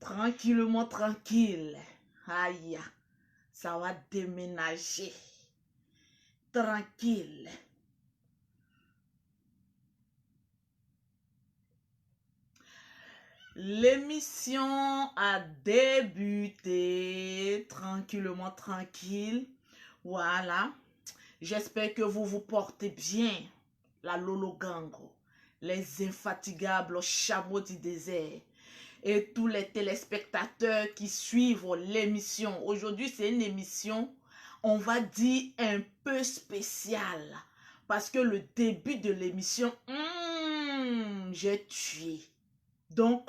Tranquillement, tranquille. Aïe, ça va déménager. Tranquille. L'émission a débuté. Tranquillement, tranquille. Voilà. J'espère que vous vous portez bien. La Lolo Gang, les infatigables chameaux du désert et tous les téléspectateurs qui suivent l'émission. Aujourd'hui, c'est une émission, on va dire, un peu spéciale. Parce que le début de l'émission, j'ai tué. Donc,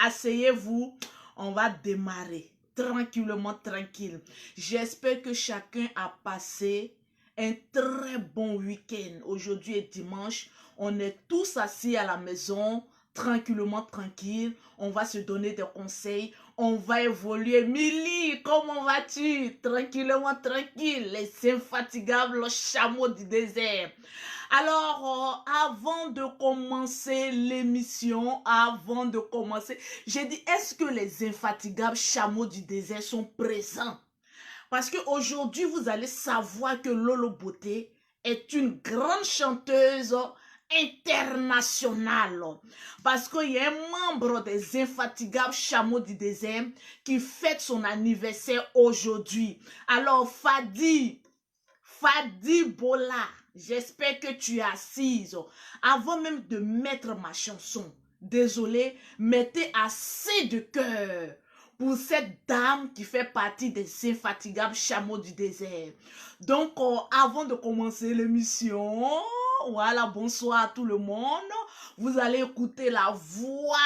asseyez-vous, on va démarrer tranquillement, tranquille. J'espère que chacun a passé un très bon week-end. Aujourd'hui est dimanche, on est tous assis à la maison, tranquillement, tranquille. On va se donner des conseils, on va évoluer. Milly, comment vas-tu? Tranquillement, tranquille, les infatigables chameaux du désert. Alors, avant de commencer l'émission, j'ai dit, est-ce que les infatigables chameaux du désert sont présents? Parce qu'aujourd'hui, vous allez savoir que Lolo Beauté est une grande chanteuse internationale. Parce qu'il y a un membre des infatigables chameaux du désert qui fête son anniversaire aujourd'hui. Alors, Fadi Bola, j'espère que tu es assise. Avant même de mettre ma chanson, désolé, mettez assez de cœur pour cette dame qui fait partie des infatigables chameaux du désert. Donc, avant de commencer l'émission, voilà, bonsoir à tout le monde. Vous allez écouter la voix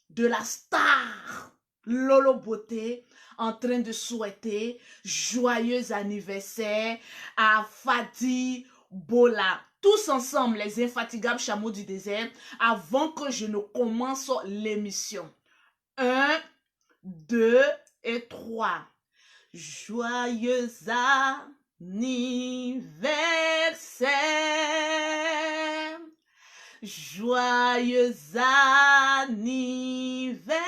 de la star Lolo Beauté en train de souhaiter joyeux anniversaire à Fadi Bola. Tous ensemble, les infatigables chameaux du désert, avant que je ne commence l'émission. 1, 2 et 3. Joyeux anniversaire. Joyeux anniversaire.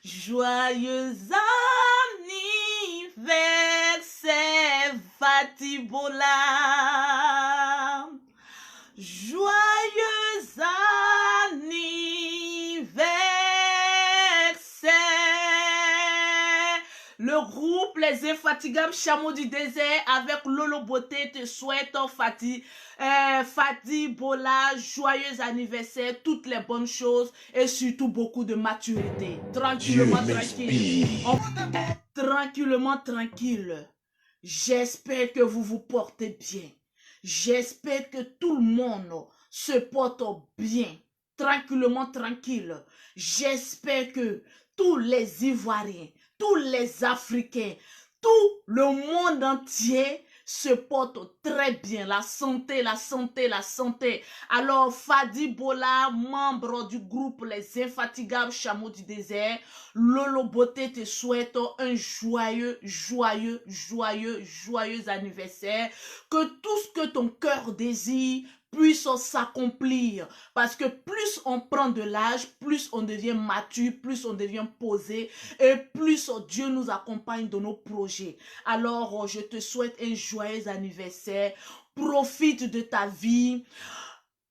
Joyeux anniversaire, Fadi Bola. Joyeux anniversaire. Le groupe Les Infatigables Chameaux du désert avec Lolo Beauté te souhaite Fadi Bola, joyeux anniversaire, toutes les bonnes choses et surtout beaucoup de maturité. Tranquillement, tranquille. Tranquillement, tranquille. J'espère que vous vous portez bien. J'espère que tout le monde se porte bien. Tranquillement, tranquille. J'espère que tous les Ivoiriens, tous les Africains, tout le monde entier se porte très bien. La santé, la santé, la santé. Alors, Fadi Bola, membre du groupe Les Infatigables Chameaux du désert, Lolo Beauté te souhaite un joyeux anniversaire. Que tout ce que ton cœur désire puisse s'accomplir. Parce que plus on prend de l'âge, plus on devient mature, plus on devient posé et plus Dieu nous accompagne dans nos projets. Alors, je te souhaite un joyeux anniversaire. Profite de ta vie.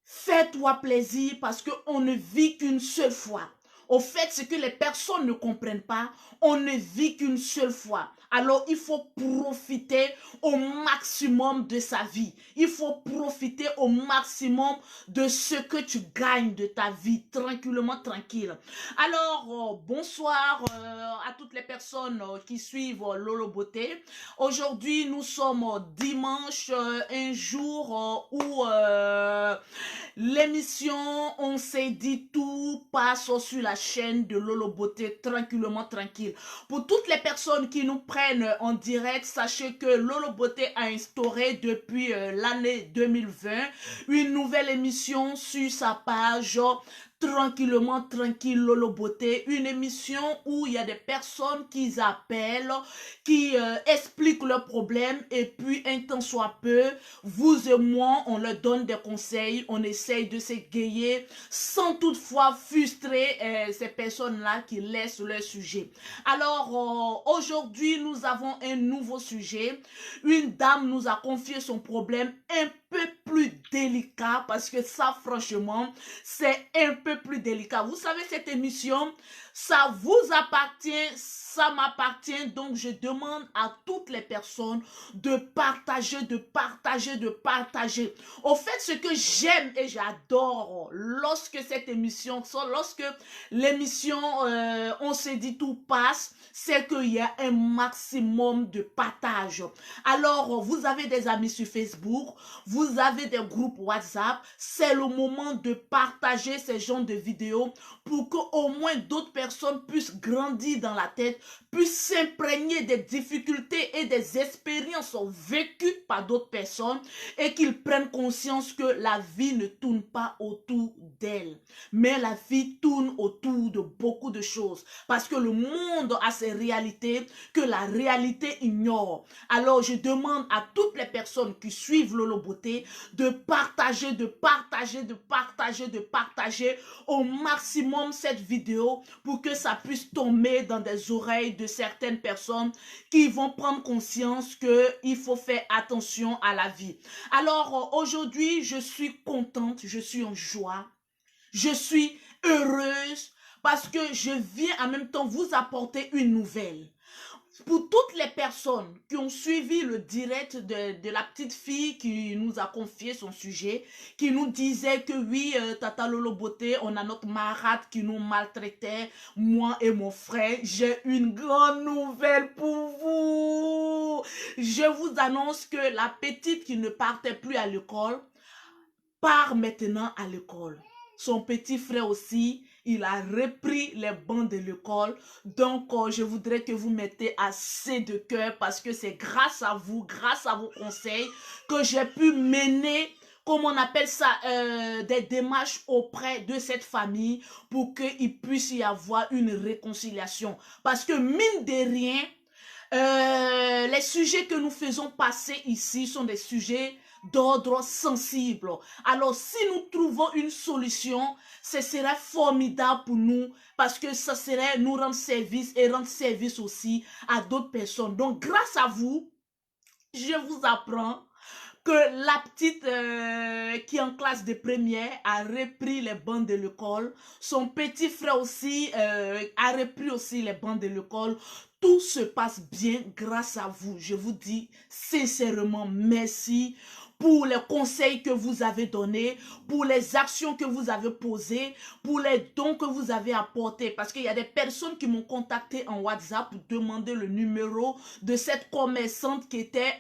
Fais-toi plaisir parce qu'on ne vit qu'une seule fois. Au fait, ce que les personnes ne comprennent pas, on ne vit qu'une seule fois. Alors, il faut profiter au maximum de sa vie. Il faut profiter au maximum de ce que tu gagnes de ta vie, tranquillement, tranquille. Alors, bonsoir à toutes les personnes qui suivent Lolo Beauté. Aujourd'hui, nous sommes dimanche, un jour où l'émission On s'est dit tout passe sur la chaîne de Lolo Beauté, tranquillement, tranquille. Pour toutes les personnes qui nous prennent en direct, sachez que Lolo Beauté a instauré depuis l'année 2020 une nouvelle émission sur sa page tranquillement, tranquille, Lolo Beauté, une émission où il y a des personnes qui appellent, qui expliquent leurs problèmes et puis un temps soit peu, vous et moi, on leur donne des conseils, on essaye de s'égayer sans toutefois frustrer ces personnes-là qui laissent leur sujet. Alors, aujourd'hui, nous avons un nouveau sujet. Une dame nous a confié son problème un peu plus délicat parce que ça, franchement, c'est un peu plus délicat. Vous savez, cette émission, ça vous appartient, ça m'appartient. Donc, je demande à toutes les personnes de partager, de partager, de partager. Au fait, ce que j'aime et j'adore lorsque cette émission sort, lorsque l'émission On s'est dit tout passe, c'est qu'il y a un maximum de partage. Alors, vous avez des amis sur Facebook, vous avez des groupes WhatsApp, c'est le moment de partager ces genres de vidéos pour qu'au moins d'autres personnes puissent grandir dans la tête, puissent s'imprégner des difficultés et des expériences vécues par d'autres personnes et qu'ils prennent conscience que la vie ne tourne pas autour d'elles, mais la vie tourne autour de beaucoup de choses parce que le monde a ses réalités que la réalité ignore. Alors, je demande à toutes les personnes qui suivent Lolo Beauté de partager, de partager, de partager, de partager au maximum cette vidéo pour que ça puisse tomber dans des oreilles de certaines personnes qui vont prendre conscience qu'il faut faire attention à la vie. Alors, aujourd'hui, je suis contente, je suis en joie, je suis heureuse parce que je viens en même temps vous apporter une nouvelle. Pour toutes les personnes qui ont suivi le direct de la petite fille qui nous a confié son sujet, qui nous disait que oui, Tata Lolo Beauté, on a notre marade qui nous maltraitait, moi et mon frère, j'ai une grande nouvelle pour vous. Je vous annonce que la petite qui ne partait plus à l'école part maintenant à l'école. Son petit frère aussi, il a repris les bancs de l'école. Donc, je voudrais que vous mettez assez de cœur parce que c'est grâce à vous, grâce à vos conseils, que j'ai pu mener, comme on appelle ça, des démarches auprès de cette famille pour qu'il puisse y avoir une réconciliation. Parce que mine de rien, les sujets que nous faisons passer ici sont des sujets d'ordre sensible. Alors, si nous trouvons une solution, ce serait formidable pour nous parce que ça serait nous rendre service et rendre service aussi à d'autres personnes. Donc, grâce à vous, je vous apprends que la petite qui est en classe de première a repris les bancs de l'école. Son petit frère aussi a repris aussi les bancs de l'école. Tout se passe bien grâce à vous. Je vous dis sincèrement merci pour les conseils que vous avez donnés, pour les actions que vous avez posées, pour les dons que vous avez apportés. Parce qu'il y a des personnes qui m'ont contacté en WhatsApp pour demander le numéro de cette commerçante qui était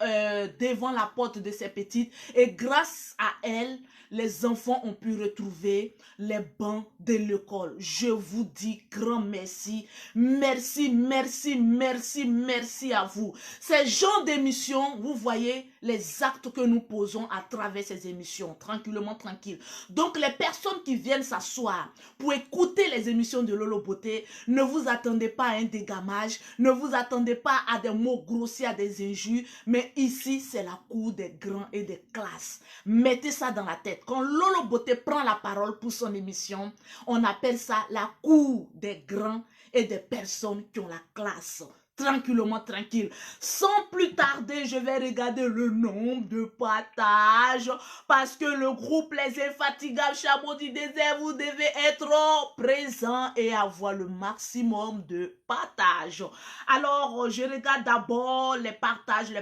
devant la porte de ces petites. Et grâce à elle, les enfants ont pu retrouver les bancs de l'école. Je vous dis grand merci. Merci, merci, merci, merci à vous. Ces genres d'émissions, vous voyez les actes que nous posons à travers ces émissions, tranquillement, tranquille. Donc, les personnes qui viennent s'asseoir pour écouter les émissions de Lolo Beauté, ne vous attendez pas à un dégamage, ne vous attendez pas à des mots grossiers, à des injures, mais ici, c'est la cour des grands et des classes. Mettez ça dans la tête. Quand Lolo Beauté prend la parole pour son émission, on appelle ça la cour des grands et des personnes qui ont la classe. Tranquillement, tranquille. Sans plus tarder, je vais regarder le nombre de partages parce que le groupe Les Infatigables Chameaux du Désert, vous devez être présent et avoir le maximum de partages. Alors, je regarde d'abord les partages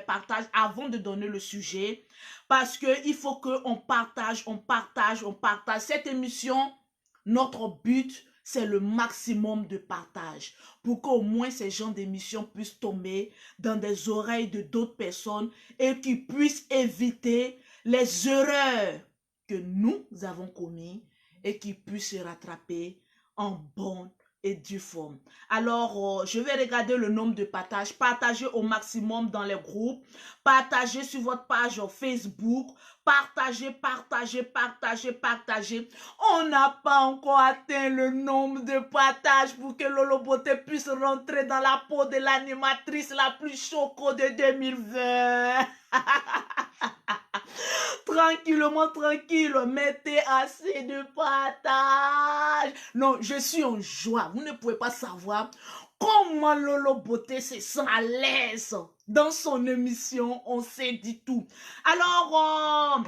avant de donner le sujet parce qu'il faut qu'on partage, on partage, on partage. Cette émission, notre but, c'est le maximum de partage pour qu'au moins ces genres d'émissions puissent tomber dans des oreilles de d'autres personnes et qu'ils puissent éviter les erreurs que nous avons commises et qu'ils puissent se rattraper en bonne et du forme. Alors, je vais regarder le nombre de partages. Partagez au maximum dans les groupes. Partagez sur votre page Facebook. Partagez, partagez, partagez, partagez. On n'a pas encore atteint le nombre de partages pour que Lolo Beauté puisse rentrer dans la peau de l'animatrice la plus choco de 2020. Tranquillement, tranquille, mettez assez de partage. Non, je suis en joie. Vous ne pouvez pas savoir comment Lolo Beauté se sent à l'aise dans son émission. On s'est dit tout. Alors,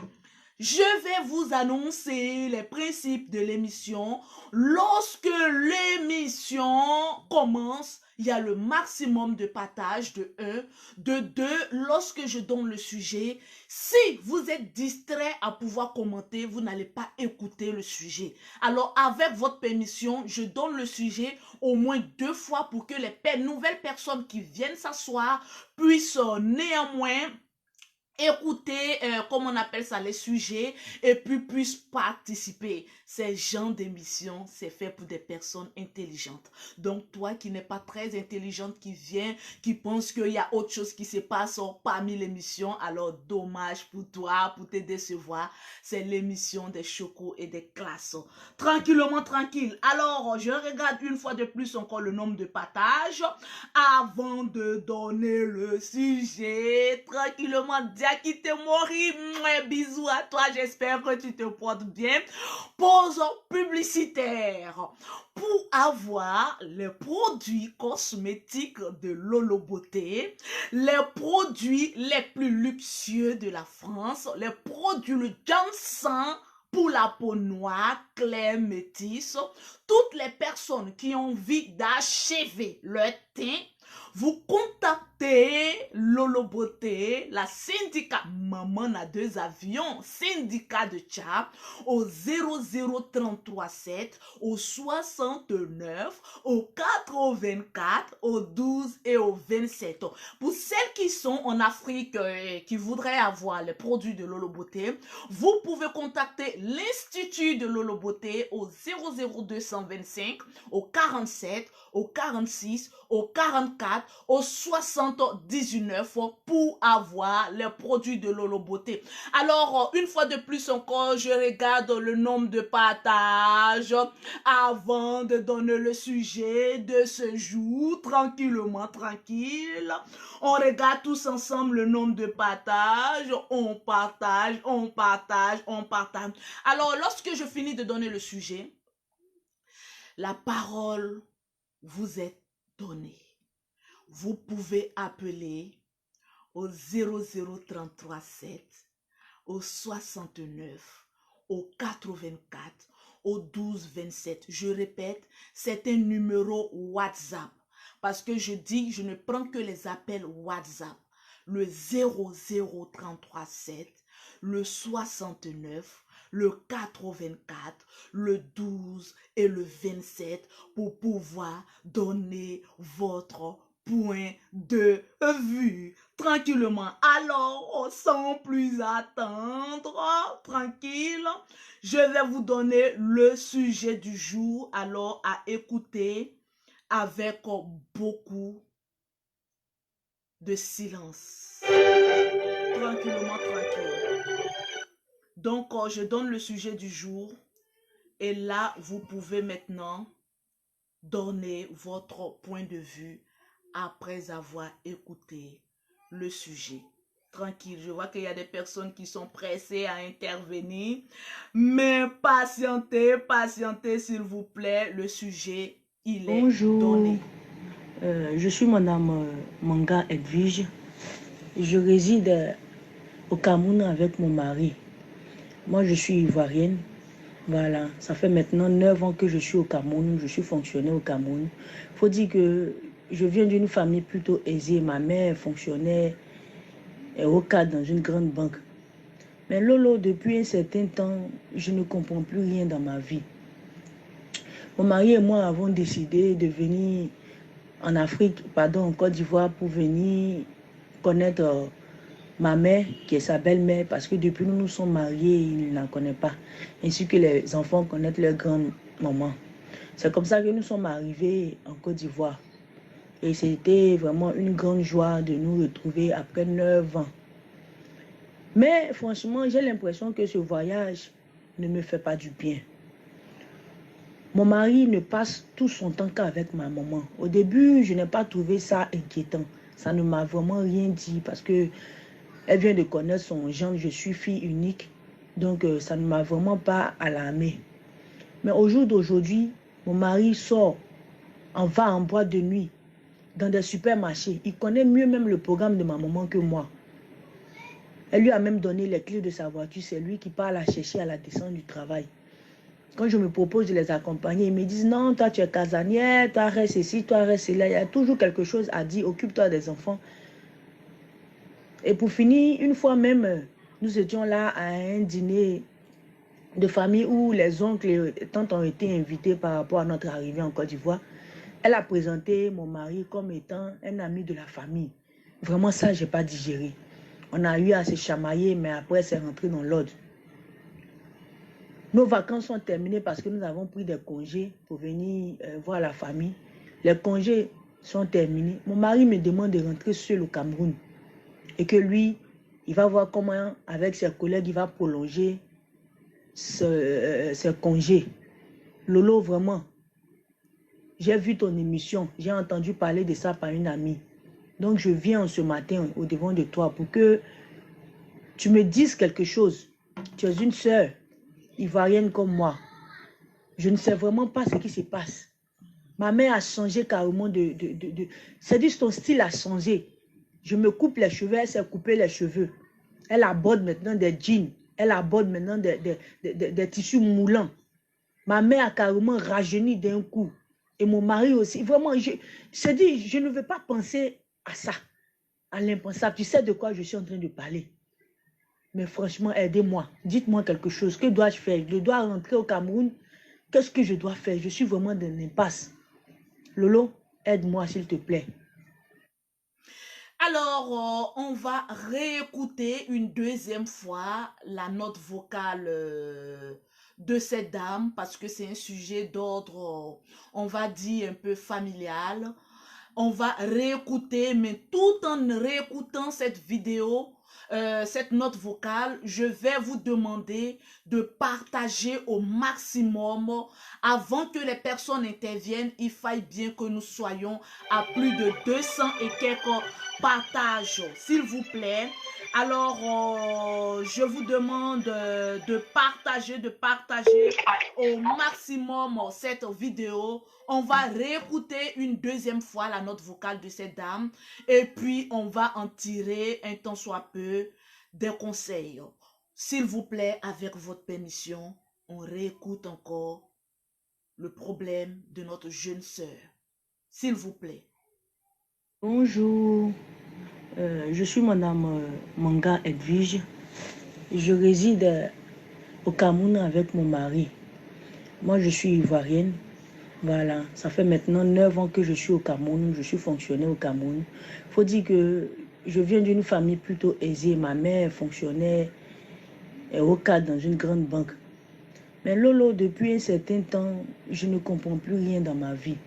je vais vous annoncer les principes de l'émission. Lorsque l'émission commence, il y a le maximum de partage de 1, de 2, lorsque je donne le sujet. Si vous êtes distrait à pouvoir commenter, vous n'allez pas écouter le sujet. Alors, avec votre permission, je donne le sujet au moins 2 fois pour que les nouvelles personnes qui viennent s'asseoir puissent néanmoins écouter, comment on appelle ça, les sujets, et puis puissent participer. Ces genres d'émissions, c'est fait pour des personnes intelligentes. Donc, toi qui n'es pas très intelligente, qui vient, qui pense qu'il y a autre chose qui se passe parmi l'émission, alors dommage pour toi, pour te décevoir. C'est l'émission des chocos et des classes. Tranquillement, tranquille. Alors, je regarde une fois de plus encore le nombre de partages avant de donner le sujet. Tranquillement, Diakité Mori, bisous à toi, j'espère que tu te portes bien. Pause publicitaire. Pour avoir les produits cosmétiques de Lolo Beauté, les produits les plus luxueux de la France, les produits le Johnson pour la peau noire, claire, métisse, toutes les personnes qui ont envie d'achever leur teint, vous contactez Lolo Beauté, la syndicat Maman à 2 avions, syndicat de Tchap, au 00337, au 69, au 84, au 12 et au 27. Pour celles qui sont en Afrique, qui voudraient avoir les produits de Lolo Beauté, vous pouvez contacter l'Institut de Lolo Beauté au 00225, au 47, au 46, au 44, au 79 pour avoir les produits de Lolo Beauté. Alors, une fois de plus encore, je regarde le nombre de partages avant de donner le sujet de ce jour. Tranquillement, tranquille. On regarde tous ensemble le nombre de partages. On partage, on partage, on partage. Alors, lorsque je finis de donner le sujet, la parole vous est donnée. Vous pouvez appeler au 00337, au 69, au 84, au 1227. Je répète, c'est un numéro WhatsApp. Parce que je dis, je ne prends que les appels WhatsApp. Le 00337, le 69, le 84, le 12 et le 27 pour pouvoir donner votre point de vue tranquillement. Alors, sans plus attendre, tranquille, je vais vous donner le sujet du jour. Alors, à écouter avec beaucoup de silence. Tranquillement, tranquille. Donc, je donne le sujet du jour. Et là, vous pouvez maintenant donner votre point de vue après avoir écouté le sujet. Tranquille, je vois qu'il y a des personnes qui sont pressées à intervenir. Mais patientez, patientez s'il vous plaît. Le sujet, il est donné. Je suis madame Manga Edwige. Je réside au Cameroun avec mon mari. Moi, je suis ivoirienne. Voilà, ça fait maintenant 9 ans que je suis au Cameroun. Je suis fonctionnaire au Cameroun. Il faut dire que je viens d'une famille plutôt aisée. Ma mère fonctionnait au cadre dans une grande banque. Mais Lolo, depuis un certain temps, je ne comprends plus rien dans ma vie. Mon mari et moi avons décidé de venir en Afrique, en Côte d'Ivoire, pour venir connaître ma mère, qui est sa belle-mère, parce que depuis nous sommes mariés, il ne la connaît pas. Ainsi que les enfants connaissent leur grand-maman. C'est comme ça que nous sommes arrivés en Côte d'Ivoire. Et c'était vraiment une grande joie de nous retrouver après 9 ans. Mais franchement, j'ai l'impression que ce voyage ne me fait pas du bien. Mon mari ne passe tout son temps qu'avec ma maman. Au début, je n'ai pas trouvé ça inquiétant. Ça ne m'a vraiment rien dit parce que elle vient de connaître son gendre. Je suis fille unique. Donc, ça ne m'a vraiment pas alarmée. Mais au jour d'aujourd'hui, mon mari sort, va en boîte de nuit, dans des supermarchés. Il connaît mieux même le programme de ma maman que moi. Elle lui a même donné les clés de sa voiture. C'est lui qui part la chercher à la descente du travail. Quand je me propose de les accompagner, ils me disent non, toi tu es casanière, toi reste ici, toi reste là. Il y a toujours quelque chose à dire, occupe-toi des enfants. Et pour finir, une fois même, nous étions là à un dîner de famille où les oncles et tantes ont été invités par rapport à notre arrivée en Côte d'Ivoire. Elle a présenté mon mari comme étant un ami de la famille. Vraiment ça, je n'ai pas digéré. On a eu à se chamailler, mais après c'est rentré dans l'ordre. Nos vacances sont terminées parce que nous avons pris des congés pour venir voir la famille. Les congés sont terminés. Mon mari me demande de rentrer seul au Cameroun. Et que lui, il va voir comment, avec ses collègues, il va prolonger ses congés. Lolo, vraiment, j'ai vu ton émission. J'ai entendu parler de ça par une amie. Donc, je viens ce matin au devant de toi pour que tu me dises quelque chose. Tu es une sœur ivoirienne comme moi. Je ne sais vraiment pas ce qui se passe. Ma mère a changé carrément c'est-à-dire son style a changé. Je me coupe les cheveux, elle s'est coupé les cheveux. Elle aborde maintenant des jeans. Elle aborde maintenant des tissus moulants. Ma mère a carrément rajeuni d'un coup. Et mon mari aussi. Vraiment, c'est-à-dire, je ne veux pas penser à ça, à l'impensable. Tu sais de quoi je suis en train de parler. Mais franchement, aidez-moi. Dites-moi quelque chose. Que dois-je faire? Je dois rentrer au Cameroun. Qu'est-ce que je dois faire? Je suis vraiment dans l'impasse. Lolo, aide-moi s'il te plaît. Alors, on va réécouter une deuxième fois la note vocale de cette dame parce que c'est un sujet d'ordre, on va dire, un peu familial. On va réécouter, mais tout en réécoutant cette vidéo, cette note vocale, je vais vous demander de partager au maximum. Avant que les personnes interviennent, il faille bien que nous soyons à plus de 200 et quelques partages, s'il vous plaît. Alors, je vous demande de partager au maximum cette vidéo. On va réécouter une deuxième fois la note vocale de cette dame et puis on va en tirer un tant soit peu des conseils. S'il vous plaît, avec votre permission, on réécoute encore le problème de notre jeune sœur. S'il vous plaît. Bonjour, je suis madame Manga Edwige. Je réside au Cameroun avec mon mari. Moi, je suis ivoirienne. Voilà, ça fait maintenant 9 ans que je suis au Cameroun, je suis fonctionnaire au Cameroun. Il faut dire que je viens d'une famille plutôt aisée. Ma mère fonctionnait au cadre dans une grande banque. Mais Lolo, depuis un certain temps, je ne comprends plus rien dans ma vie.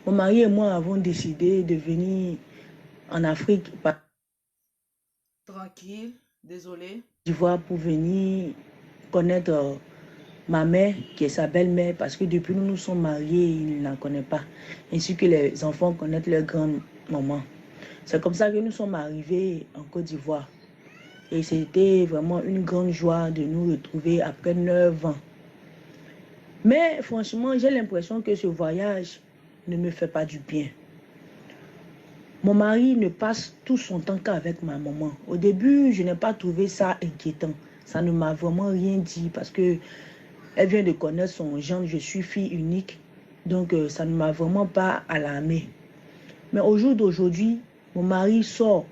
Mon mari et moi avons décidé de venir en Afrique. Tranquille, désolé. D'Ivoire pour venir connaître ma mère, qui est sa belle-mère, parce que depuis nous nous sommes mariés, il ne la connaît pas. Ainsi que les enfants connaissent leur grand-maman. C'est comme ça que nous sommes arrivés en Côte d'Ivoire. Et c'était vraiment une grande joie de nous retrouver après 9 ans. Mais franchement, j'ai l'impression que ce voyage ne me fait pas du bien. Mon mari ne passe tout son temps qu'avec ma maman. Au début, je n'ai pas trouvé ça inquiétant. Ça ne m'a vraiment rien dit parce que elle vient de connaître son gendre. Je suis fille unique. Donc, ça ne m'a vraiment pas alarmée. Mais au jour d'aujourd'hui, mon mari sort,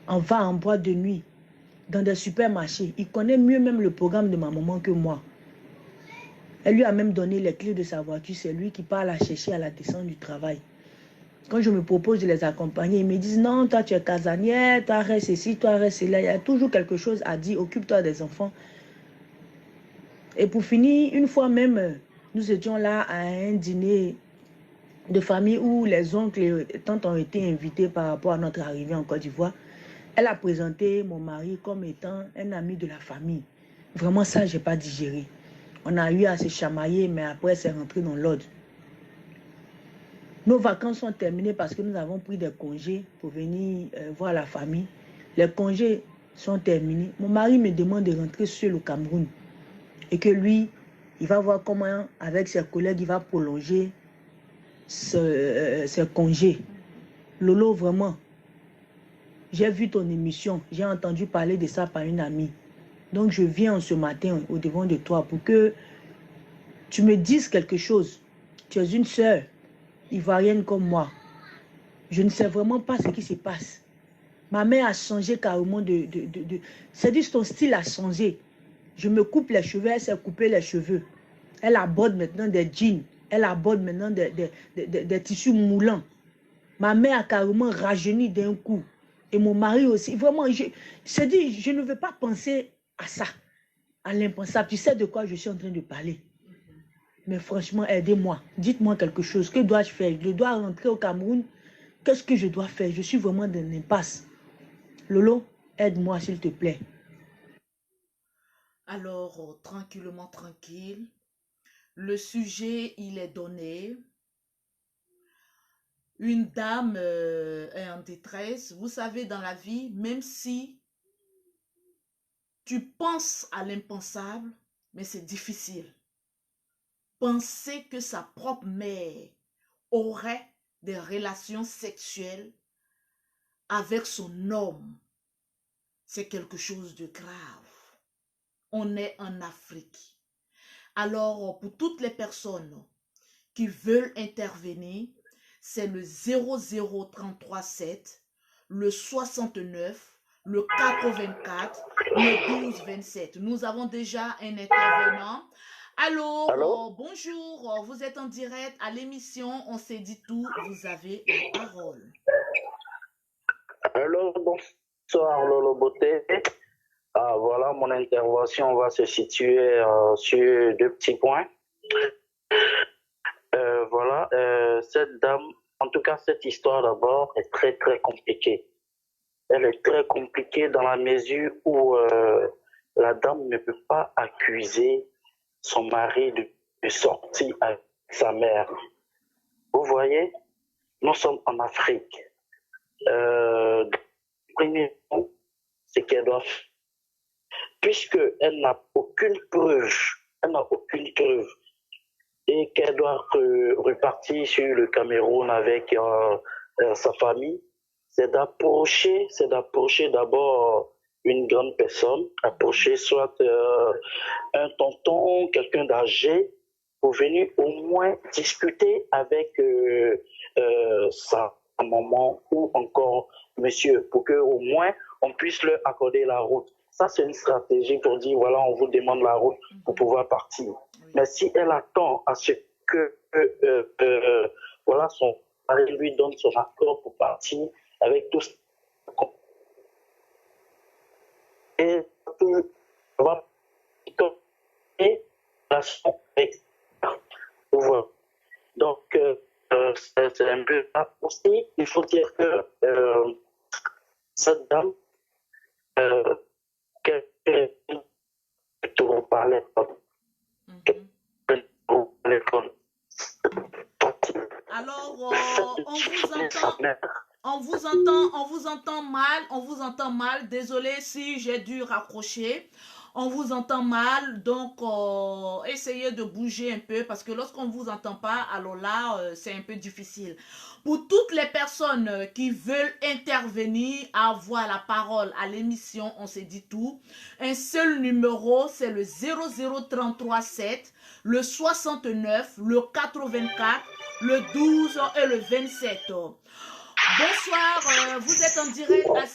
va en boîte de nuit, dans des supermarchés. Il connaît mieux même le programme de ma maman que moi. Elle lui a même donné les clés de sa voiture. C'est lui qui part la chercher à la descente du travail. Quand je me propose de les accompagner, ils me disent non, toi tu es casanière, toi reste ici, toi reste là. Il y a toujours quelque chose à dire, occupe-toi des enfants. Et pour finir, une fois même, Nous étions là à un dîner de famille où les oncles et tantes ont été invités par rapport à notre arrivée en Côte d'Ivoire. Elle a présenté mon mari comme étant un ami de la famille. Vraiment, ça, je n'ai pas digéré. On a eu à se chamailler, mais après, c'est rentré dans l'ordre. Nos vacances sont terminées parce que nous avons pris des congés pour venir voir la famille. Les congés sont terminés. Mon mari me demande de rentrer seul au Cameroun. Et que lui, il va voir comment, avec ses collègues, il va prolonger ses congés. Lolo, vraiment, j'ai vu ton émission. J'ai entendu parler de ça par une amie. Donc, je viens ce matin au devant de toi pour que tu me dises quelque chose. Tu es une sœur ivoirienne comme moi. Je ne sais vraiment pas ce qui se passe. Ma mère a changé carrément c'est-à-dire son style a changé. Je me coupe les cheveux, elle s'est coupé les cheveux. Elle aborde maintenant des jeans. Elle aborde maintenant des tissus moulants. Ma mère a carrément rajeuni d'un coup. Et mon mari aussi. Vraiment, je ne veux pas penser à ça, à l'impensable. Tu sais de quoi je suis en train de parler. Mais franchement, aidez-moi. Dites-moi quelque chose. Que dois-je faire? Je dois rentrer au Cameroun. Qu'est-ce que je dois faire? Je suis vraiment dans l'impasse. Lolo, aide-moi s'il te plaît. Alors, tranquillement, tranquille. Le sujet, il est donné. Une dame est en détresse. Vous savez, dans la vie, même si tu penses à l'impensable, mais c'est difficile. Penser que sa propre mère aurait des relations sexuelles avec son homme, c'est quelque chose de grave. On est en Afrique. Alors, pour toutes les personnes qui veulent intervenir, c'est le 00337, le 69, le 84, le 1227. Nous avons déjà un intervenant. Allô, Allô? bonjour, vous êtes en direct à l'émission On s'est dit tout, vous avez la parole. Allô, bonsoir Lolo Beauté. Ah, voilà, mon intervention va se situer sur deux petits points. Voilà, cette dame, en tout cas cette histoire d'abord est très très compliquée. Elle est très compliquée dans la mesure où la dame ne peut pas accuser son mari de sortir avec sa mère. Vous voyez, nous sommes en Afrique. Premier point, c'est qu'elle doit, puisqu'elle n'a aucune preuve, et qu'elle doit repartir sur le Cameroun avec sa famille, c'est d'approcher d'abord une grande personne, approcher soit un tonton, quelqu'un d'âgé, pour venir au moins discuter avec sa maman ou encore monsieur, pour qu'au moins on puisse leur accorder la route. Ça, c'est une stratégie pour dire, voilà, on vous demande la route pour pouvoir partir. Mais si elle attend à ce que voilà, son mari lui donne son accord pour partir avec tout ce et va donc c'est un peu ça aussi. Il faut dire que cette dame tout parler Alors, on vous entend mal. Désolé si j'ai dû raccrocher. On vous entend mal, donc essayez de bouger un peu parce que lorsqu'on ne vous entend pas, alors là, c'est un peu difficile. Pour toutes les personnes qui veulent intervenir, avoir la parole à l'émission, on s'est dit tout. Un seul numéro, c'est le 00337, le 69, le 84, le 12 et le 27. Bonsoir, vous êtes en direct à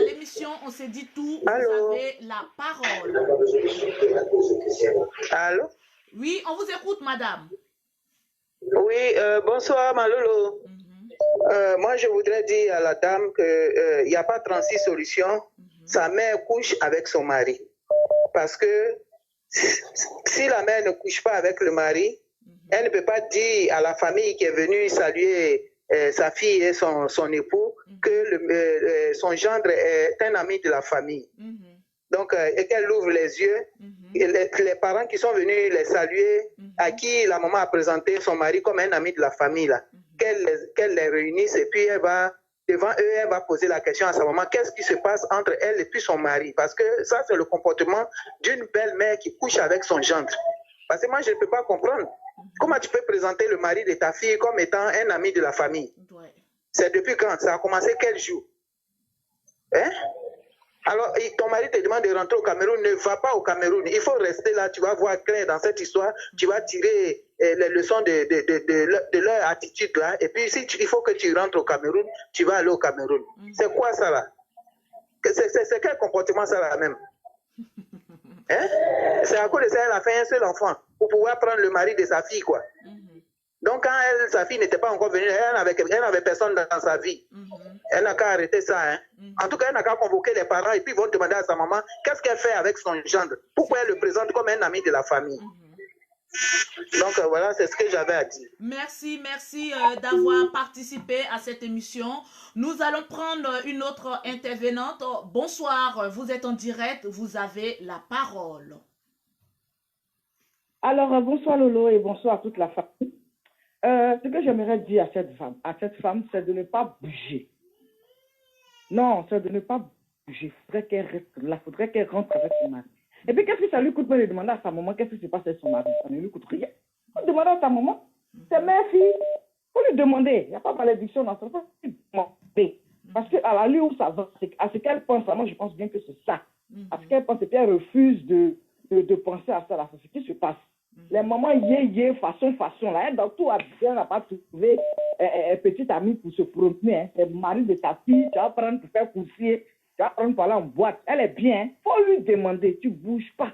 l'émission On s'est dit tout, vous Allô? avez la parole. Allô? Oui, on vous écoute, madame. Oui, bonsoir, Malolo. Moi, je voudrais dire à la dame qu'il n'y a pas 36 solutions. Sa mère couche avec son mari. Parce que si la mère ne couche pas avec le mari, Elle ne peut pas dire à la famille qui est venue saluer sa fille et son époux que son gendre est un ami de la famille. Donc, et qu'elle ouvre les yeux. Et les parents qui sont venus les saluer, à qui la maman a présenté son mari comme un ami de la famille, qu'elle les réunisse et puis elle va, devant eux, elle va poser la question à sa maman, qu'est-ce qui se passe entre elle et puis son mari? Parce que ça, c'est le comportement d'une belle-mère qui couche avec son gendre. Parce que moi, je ne peux pas comprendre. Comment tu peux présenter le mari de ta fille comme étant un ami de la famille? C'est depuis quand? Ça a commencé quel jour? Hein? Alors, ton mari te demande de rentrer au Cameroun, ne va pas au Cameroun. Il faut rester là, tu vas voir clair dans cette histoire, tu vas tirer les leçons de leur attitude là. Et puis, si il faut que tu rentres au Cameroun, tu vas aller au Cameroun. C'est quoi ça là? C'est quel comportement ça là même? Hein? C'est à cause de ça qu'elle a fait un seul enfant pour pouvoir prendre le mari de sa fille, quoi. Donc, quand sa fille n'était pas encore venue, elle n'avait personne dans sa vie. Elle n'a qu'à arrêter ça. Hein. En tout cas, elle n'a qu'à convoquer les parents et puis ils vont demander à sa maman qu'est-ce qu'elle fait avec son gendre. Pourquoi elle le présente comme un ami de la famille. Donc, voilà, c'est ce que j'avais à dire. Merci d'avoir participé à cette émission. Nous allons prendre une autre intervenante. Bonsoir, vous êtes en direct, vous avez la parole. Alors, bonsoir Lolo et bonsoir à toute la famille. Ce que j'aimerais dire à cette femme, c'est de ne pas bouger. Non, c'est de ne pas bouger. Il faudrait qu'elle reste là, il faudrait qu'elle rentre avec son mari. Et puis, qu'est-ce que ça lui coûte de demander à sa maman qu'est-ce qui se passe avec son mari? Ça ne lui coûte rien. Il faut demander à sa maman. C'est mère-fille. Il faut lui demander. Il n'y a pas de malédiction dans ça. Il faut lui demander. Parce qu'à la lieu où ça va, à ce qu'elle pense, moi je pense bien que c'est ça. À ce qu'elle pense et puis elle refuse de penser à ça. Là, c'est ce qui se passe. Les mamans façon, là, elle dans tout elle n'a pas trouvé petite amie pour se promener. Hein. C'est le mari de ta fille, tu vas prendre pour faire coursier, tu vas prendre pour aller en boîte. Elle est bien, il faut lui demander, tu ne bouges pas.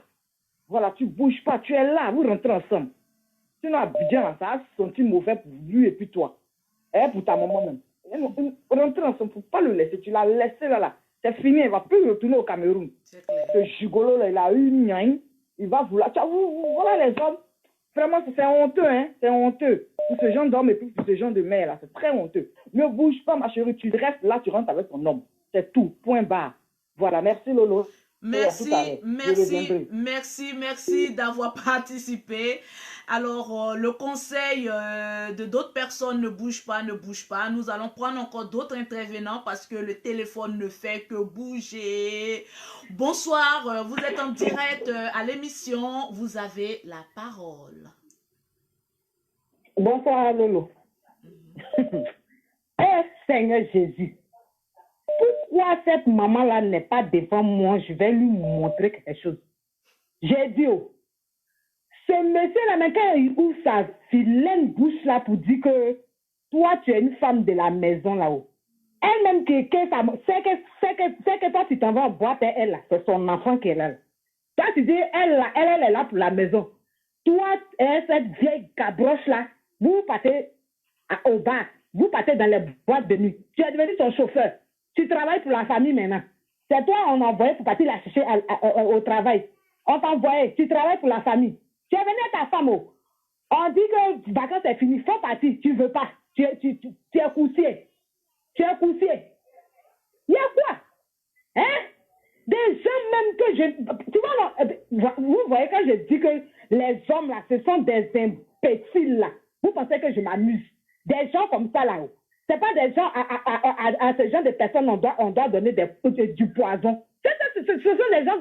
Voilà, tu ne bouges pas, tu es là, vous rentrez ensemble. Sinon, Abidjan, ça a senti mauvais pour lui et puis toi. Et pour ta maman même. Rentrez ensemble, il ne faut pas le laisser, tu l'as laissé là. C'est fini, il ne va plus retourner au Cameroun. Ce gigolo là, il a eu une gnagne. Il va vouloir. Voilà les hommes. Vraiment, c'est honteux, hein. C'est honteux. Pour ce genre d'homme et pour ce genre de mère, là, c'est très honteux. Ne bouge pas, ma chérie. Tu restes là, tu rentres avec ton homme. C'est tout. Point barre. Voilà. Merci, Lolo. Merci d'avoir participé. Alors, le conseil de d'autres personnes, ne bouge pas. Nous allons prendre encore d'autres intervenants parce que le téléphone ne fait que bouger. Bonsoir, vous êtes en direct à l'émission. Vous avez la parole. Bonsoir, Lolo. Seigneur Jésus. Pourquoi cette maman-là n'est pas devant moi? Je vais lui montrer quelque chose. J'ai dit, ce monsieur-là, quand il ouvre sa vilaine bouche là pour dire que toi, tu es une femme de la maison là-haut. Elle-même, c'est que toi, tu t'en vas en boîte, elle là, c'est son enfant qui est là. Toi, tu dis, elle est là pour la maison. Toi, cette vieille cabroche là, vous partez au bar, vous partez dans les boîtes de nuit. Tu es devenu son chauffeur. Tu travailles pour la famille maintenant. C'est toi on envoyé pour partir la chercher au travail. On t'envoyait. Tu travailles pour la famille. Tu es venu à ta femme. On dit que les vacances c'est fini. Il faut partir. Tu ne veux pas. Tu es coussier. Tu es coussier. Il y a quoi? Hein? Des gens même que je... Tu vois, vous voyez quand je dis que les hommes là, ce sont des imbéciles là. Vous pensez que je m'amuse? Des gens comme ça là-haut. Ce n'est pas des gens, à ce genre de personnes, on doit donner du poison. Ce sont des gens,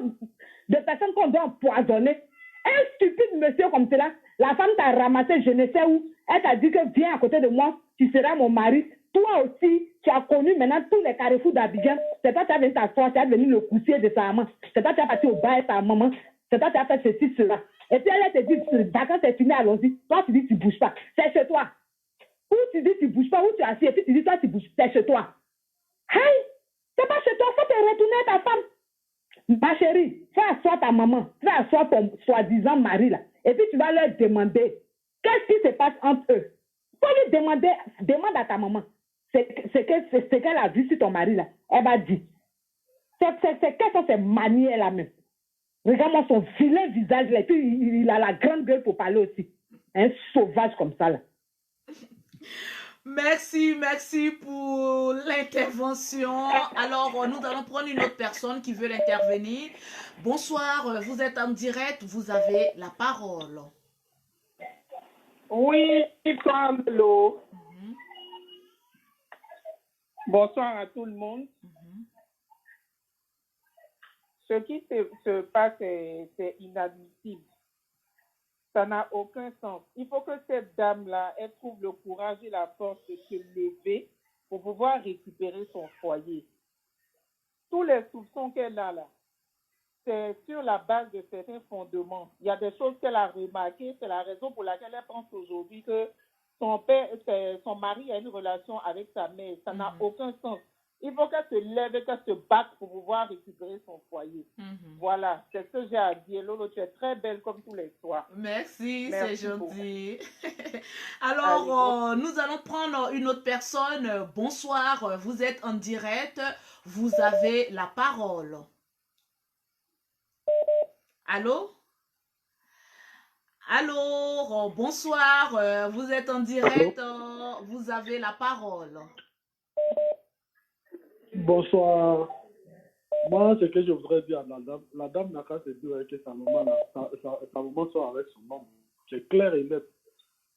de personnes qu'on doit empoisonner. Un stupide monsieur comme cela, la femme t'a ramassé je ne sais où, elle t'a dit que viens à côté de moi, tu seras mon mari. Toi aussi, tu as connu maintenant tous les carrefours d'Abidjan. C'est toi qui as venu t'asseoir, tu as venu le coussier de sa maman. C'est toi qui as parti au bar avec ta maman. C'est toi qui as fait ceci, cela. Et puis elle te dit, les vacances c'est fini, allons-y. Toi tu dis, tu ne bouges pas. C'est chez toi. Où tu dis tu bouges pas, où tu es assis, et puis tu dis toi tu bouges, c'est chez toi. Hey, c'est pas chez toi, faut te retourner à ta femme. Ma chérie, fais asseoir ta maman, fais asseoir ton soi-disant mari là, et puis tu vas leur demander qu'est-ce qui se passe entre eux. Faut lui demander, demande à ta maman, c'est qu'elle a vu sur ton mari là. Elle va dire, quelles sont ses manières là même. Regarde-moi son vilain visage là, et puis il a la grande gueule pour parler aussi. Un sauvage comme ça, là. Merci, merci pour l'intervention. Alors, nous allons prendre une autre personne qui veut intervenir. Bonsoir, vous êtes en direct, vous avez la parole. Oui, Pamelo. Bonsoir à tout le monde. Ce qui se passe, c'est inadmissible. Ça n'a aucun sens. Il faut que cette dame-là, elle trouve le courage et la force de se lever pour pouvoir récupérer son foyer. Tous les soupçons qu'elle a là, c'est sur la base de certains fondements. Il y a des choses qu'elle a remarquées. C'est la raison pour laquelle elle pense aujourd'hui que son mari a une relation avec sa mère. Ça n'a aucun sens. Il faut qu'elle se lève et qu'elle se batte pour pouvoir récupérer son foyer. Voilà, c'est ce que j'ai à dire. Lolo, tu es très belle comme tous les soirs. Merci c'est gentil. Alors, nous allons prendre une autre personne. Bonsoir, vous êtes en direct. Vous avez la parole. Allô? Allô, bonsoir, vous êtes en direct, vous avez la parole. Bonsoir. Moi, ce que je voudrais dire à la dame n'a qu'à se dire que sa maman soit avec son homme. C'est clair et net.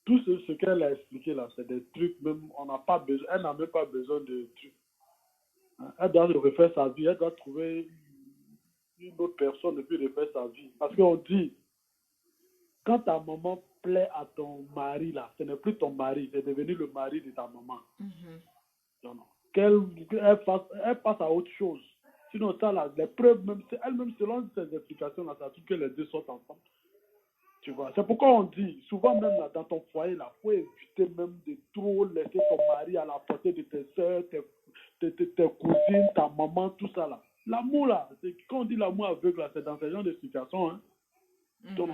Tout ce qu'elle a expliqué là, c'est des trucs, même, elle n'a même pas besoin de trucs. Elle doit refaire sa vie, elle doit trouver une autre personne et puis refaire sa vie. Parce qu'on dit, quand ta maman plaît à ton mari là, ce n'est plus ton mari, c'est devenu le mari de ta maman. Donc, elle passe à autre chose. Sinon, ça, là, les preuves, même, elle-même, selon ses explications, là, ça trouve que les deux sont ensemble. Tu vois, c'est pourquoi on dit, souvent même là, dans ton foyer, il faut éviter même de trop laisser ton mari à la portée de tes soeurs, tes cousines, ta maman, tout ça là. L'amour là, quand on dit l'amour aveugle là, c'est dans ce genre de situation. Hein. Donc,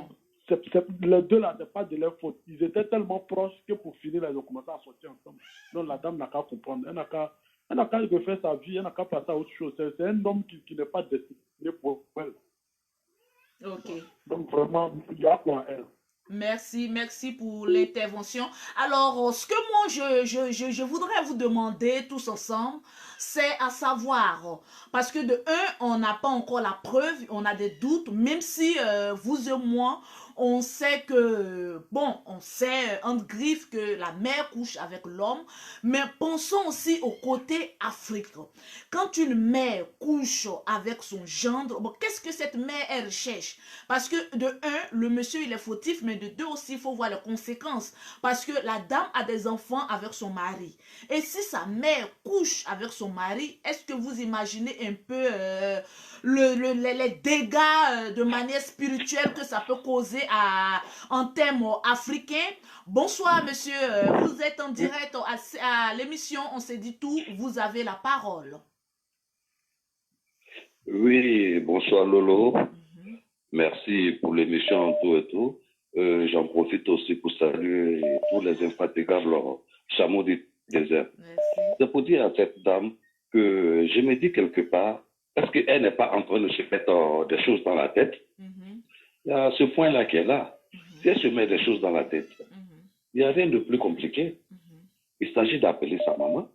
les deux là, c'est pas de leur faute. Ils étaient tellement proches que pour finir, là, ils ont commencé à sortir ensemble. Donc la dame n'a qu'à comprendre. Elle n'a qu'à refaire sa vie, elle n'a qu'à passer à autre chose. C'est un homme qui n'est pas destiné pour elle. Ok. Donc vraiment, il y a quoi elle. Merci pour l'intervention. Alors, ce que moi, je voudrais vous demander tous ensemble, c'est à savoir, parce que de un, on n'a pas encore la preuve, on a des doutes, même si vous et moi, on sait que, on sait entre griffes que la mère couche avec l'homme, mais pensons aussi au côté africain. Quand une mère couche avec son gendre, qu'est-ce que cette mère, elle cherche? Parce que de un, le monsieur, il est fautif, mais de deux aussi, il faut voir les conséquences. Parce que la dame a des enfants avec son mari. Et si sa mère couche avec son mari, est-ce que vous imaginez un peu les dégâts de manière spirituelle que ça peut causer en termes africains? Bonsoir, monsieur. Vous êtes en direct à l'émission On s'est dit tout. Vous avez la parole. Oui, bonsoir Lolo. Merci pour l'émission tout et tout. J'en profite aussi pour saluer tous les infatigables chameaux du désert. C'est pour dire à cette dame que je me dis quelque part, est-ce qu'elle n'est pas en train de se mettre des choses dans la tête? Il y a ce point-là qui est là. Si elle se met des choses dans la tête, il n'y a rien de plus compliqué. Il s'agit d'appeler sa maman,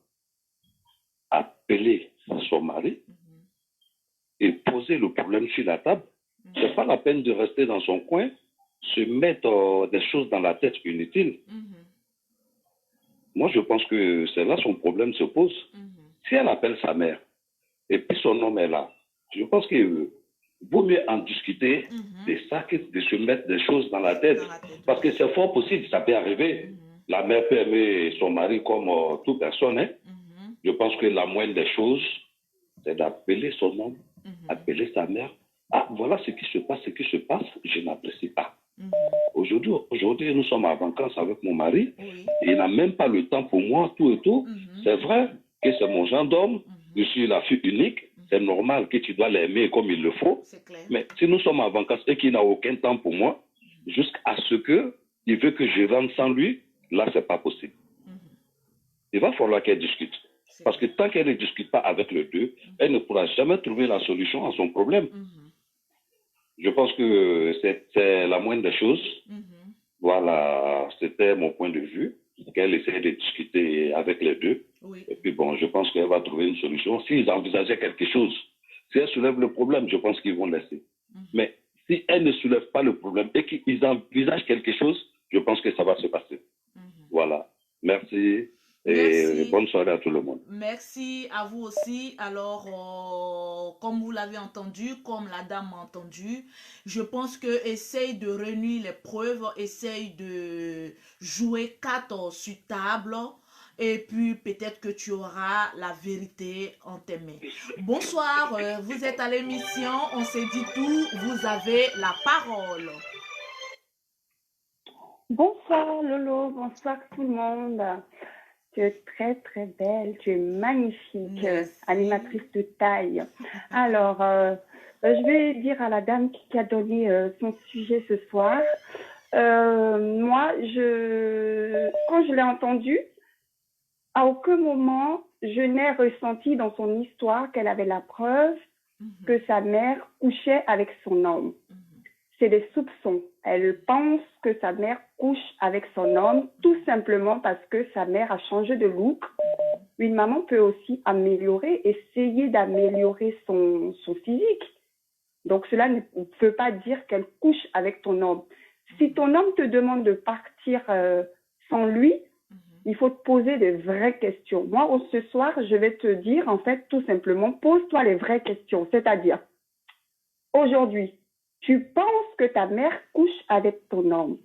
appeler son mari et poser le problème sur la table. C'est pas la peine de rester dans son coin, se mettre des choses dans la tête inutiles. Moi, je pense que c'est là son problème se pose. Si elle appelle sa mère et puis son homme est là, je pense qu'il vaut mieux en discuter de ça que de se mettre des choses dans la tête. Parce que c'est fort possible, ça peut arriver. La mère peut aimer son mari comme toute personne. Hein. Je pense que la moindre des choses, c'est d'appeler son homme, appeler sa mère. Ah, voilà ce qui se passe, je n'apprécie pas. Aujourd'hui, nous sommes en vacances avec mon mari, et il n'a même pas le temps pour moi, tout et tout. C'est vrai que c'est mon genre d'homme, je suis la fille unique, c'est normal que tu dois l'aimer comme il le faut. Mais si nous sommes en vacances et qu'il n'a aucun temps pour moi, jusqu'à ce qu'il veut que je rentre sans lui, là, c'est pas possible. Il va falloir qu'elle discute. Parce que tant qu'elle ne discute pas avec les deux, elle ne pourra jamais trouver la solution à son problème. Je pense que c'est la moindre des choses. Voilà. c'était mon point de vue, qu'elle essaie de discuter avec les deux. Oui. Et puis bon, je pense qu'elle va trouver une solution. S'ils envisageaient quelque chose, si elle soulève le problème, je pense qu'ils vont laisser. Mais si elle ne soulève pas le problème et qu'ils envisagent quelque chose, je pense que ça va se passer. Voilà. Merci. Et bonne soirée à tout le monde. Merci à vous aussi. Alors, comme vous l'avez entendu, comme la dame a entendu, je pense que essaye de réunir les preuves, essaye de jouer cartes sur table. Et puis, peut-être que tu auras la vérité en tes mains. Bonsoir, vous êtes à l'émission. On s'est dit tout. Vous avez la parole. Bonsoir, Lolo. Bonsoir, tout le monde. Tu es très, très belle. Tu es magnifique. Merci. Animatrice de taille. Alors, je vais dire à la dame qui a donné son sujet ce soir. Moi, quand je l'ai entendu, à aucun moment, je n'ai ressenti dans son histoire qu'elle avait la preuve que sa mère couchait avec son homme. C'est des soupçons. Elle pense que sa mère couche avec son homme tout simplement parce que sa mère a changé de look. Une maman peut aussi essayer d'améliorer son physique. Donc cela ne veut pas dire qu'elle couche avec ton homme. Si ton homme te demande de partir sans lui, il faut te poser des vraies questions. Moi, ce soir, je vais te dire, en fait, tout simplement, pose-toi les vraies questions. C'est-à-dire, aujourd'hui, tu penses que ta mère couche avec ton homme.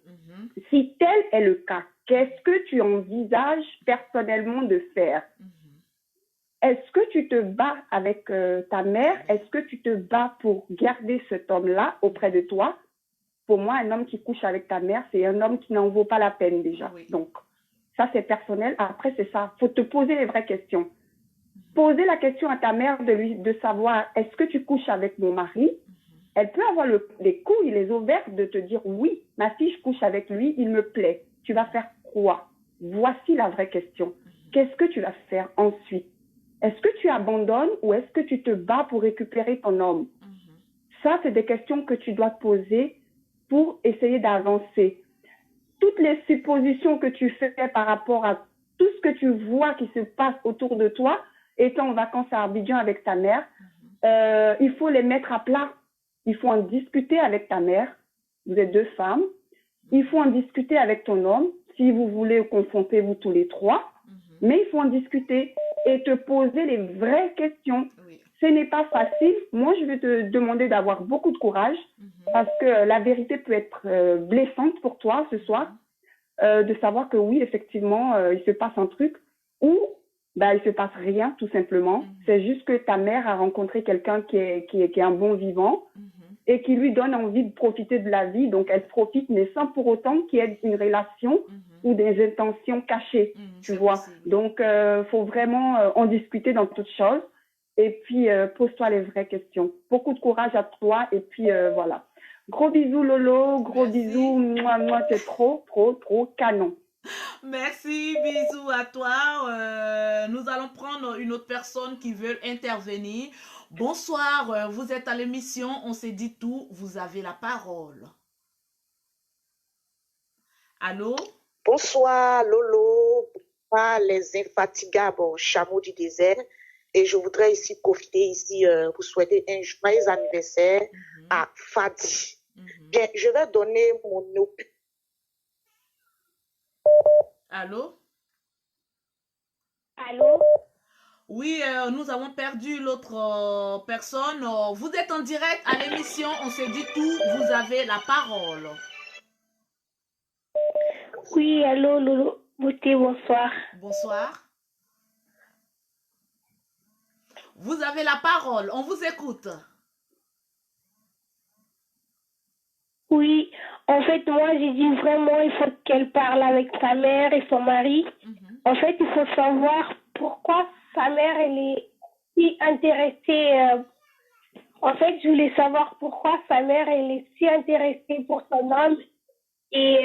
Si tel est le cas, qu'est-ce que tu envisages personnellement de faire? Est-ce que tu te bats avec ta mère? Est-ce que tu te bats pour garder cet homme-là auprès de toi? Pour moi, un homme qui couche avec ta mère, c'est un homme qui n'en vaut pas la peine déjà. Oui. Donc, ça, c'est personnel. Après, c'est ça. Il faut te poser les vraies questions. Poser la question à ta mère de savoir, est-ce que tu couches avec mon mari? Elle peut avoir les couilles, les ovaires de te dire, oui, ma fille, je couche avec lui, il me plaît. Tu vas faire quoi? Voici la vraie question. Qu'est-ce que tu vas faire ensuite? Est-ce que tu abandonnes ou est-ce que tu te bats pour récupérer ton homme? Ça, c'est des questions que tu dois te poser pour essayer d'avancer. Toutes les suppositions que tu fais par rapport à tout ce que tu vois qui se passe autour de toi, étant en vacances à Abidjan avec ta mère, il faut les mettre à plat. Il faut en discuter avec ta mère. Vous êtes deux femmes. Il faut en discuter avec ton homme, si vous voulez confronter vous tous les trois. Mais il faut en discuter et te poser les vraies questions. Oui. Ce n'est pas facile. Moi, je vais te demander d'avoir beaucoup de courage parce que la vérité peut être blessante pour toi ce soir, de savoir que oui, effectivement, il se passe un truc ou il se passe rien, tout simplement. C'est juste que ta mère a rencontré quelqu'un qui est un bon vivant et qui lui donne envie de profiter de la vie. Donc, elle profite, mais sans pour autant qu'il y ait une relation ou des intentions cachées, tu vois. Possible. Donc, faut vraiment en discuter dans toutes choses. Et puis, pose-toi les vraies questions. Beaucoup de courage à toi. Et puis, voilà. Gros bisous, Lolo. Gros bisous. Moi, c'est trop canon. Merci, bisous à toi. Nous allons prendre une autre personne qui veut intervenir. Bonsoir, vous êtes à l'émission, on s'est dit tout, vous avez la parole. Allô? Bonsoir Lolo, bonsoir les infatigables chameaux du désert. Et je voudrais ici profiter ici pour souhaiter un joyeux anniversaire à Fadi. Bien, je vais donner mon opinion. Allô? Allô? Oui, nous avons perdu l'autre personne. Vous êtes en direct à l'émission, on s'est dit tout, vous avez la parole. Oui, allô, Lolo. Beauté, bonsoir. Bonsoir. Vous avez la parole, on vous écoute. Oui, en fait, moi, j'ai dit vraiment, il faut qu'elle parle avec sa mère et son mari. En fait, il faut savoir pourquoi sa mère, elle est si intéressée. En fait, je voulais savoir pourquoi sa mère, elle est si intéressée pour son homme et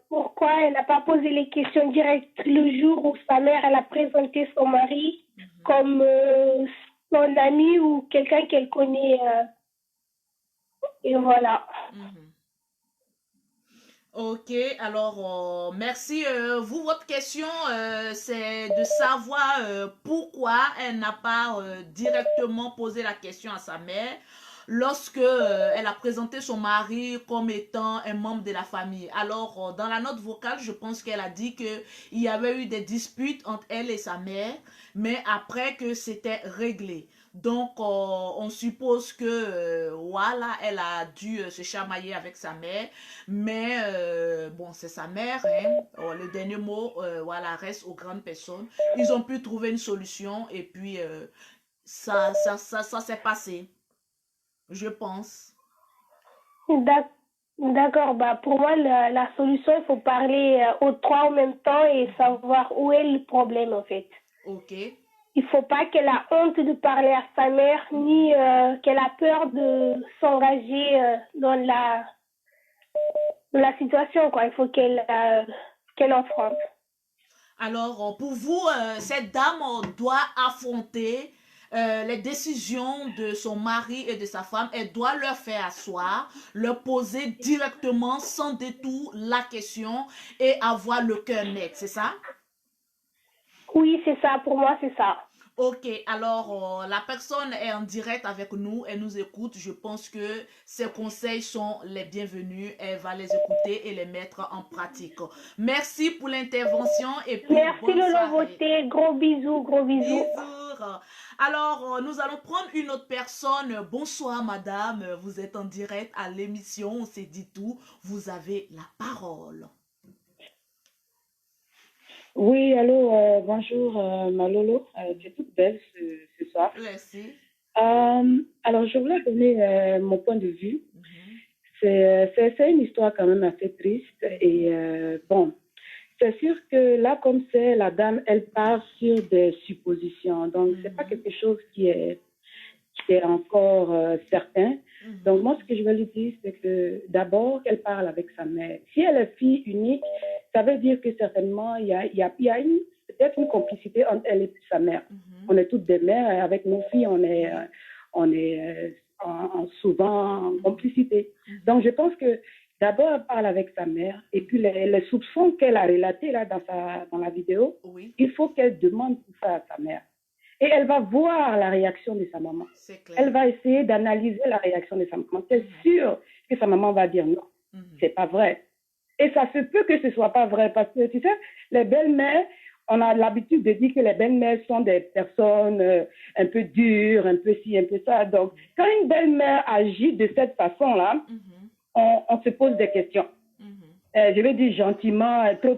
pourquoi elle n'a pas posé les questions directes le jour où sa mère, elle a présenté son mari comme son ami ou quelqu'un qu'elle connaît. Et voilà. Ok, alors merci. Vous, votre question, c'est de savoir pourquoi elle n'a pas directement posé la question à sa mère lorsque elle a présenté son mari comme étant un membre de la famille. Alors, dans la note vocale, je pense qu'elle a dit que il y avait eu des disputes entre elle et sa mère, mais après que c'était réglé. Donc, on suppose que, voilà, elle a dû se chamailler avec sa mère. Mais, bon, c'est sa mère, hein. Le dernier mot, voilà, reste aux grandes personnes. Ils ont pu trouver une solution et puis, ça s'est passé, je pense. D'accord, bah pour moi, la solution, il faut parler aux trois en même temps et savoir où est le problème, en fait. Ok. Il faut pas qu'elle a honte de parler à sa mère, ni qu'elle a peur de s'engager dans la situation, quoi. Il faut qu'elle affronte. Alors, pour vous, cette dame doit affronter les décisions de son mari et de sa femme. Elle doit leur faire asseoir, leur poser directement, sans détour, la question et avoir le cœur net, c'est ça? Oui, c'est ça. Pour moi, c'est ça. Ok, alors la personne est en direct avec nous, elle nous écoute. Je pense que ses conseils sont les bienvenus. Elle va les écouter et les mettre en pratique. Merci pour l'intervention et puis merci bonne Lolo soirée. Beauté, gros bisous, gros bisous. Bisous. Alors, nous allons prendre une autre personne. Bonsoir madame, vous êtes en direct à l'émission, on s'est dit tout. Vous avez la parole. Oui, allô, bonjour, ma Lolo. Tu es toute belle ce soir. Merci. Alors, je voulais donner mon point de vue. C'est une histoire quand même assez triste. Et bon, c'est sûr que là, comme c'est, la dame, elle part sur des suppositions. Donc, c'est pas quelque chose qui est encore certain. Donc, moi, ce que je veux lui dire, c'est que d'abord, qu'elle parle avec sa mère. Si elle est fille unique, ça veut dire que certainement, il y a peut-être une complicité entre elle et sa mère. On est toutes des mères, et avec nos filles, on est souvent en complicité. Donc, je pense que d'abord, elle parle avec sa mère, et puis les soupçons qu'elle a relatés là, dans la vidéo, il faut qu'elle demande tout ça à sa mère. Et elle va voir la réaction de sa maman. Elle va essayer d'analyser la réaction de sa maman. C'est sûr que sa maman va dire non, c'est pas vrai. Et ça se peut que ce soit pas vrai parce que, tu sais, les belles-mères, on a l'habitude de dire que les belles-mères sont des personnes un peu dures, un peu ci, un peu ça. Donc, quand une belle-mère agit de cette façon-là, on se pose des questions. Je vais dire gentiment, trop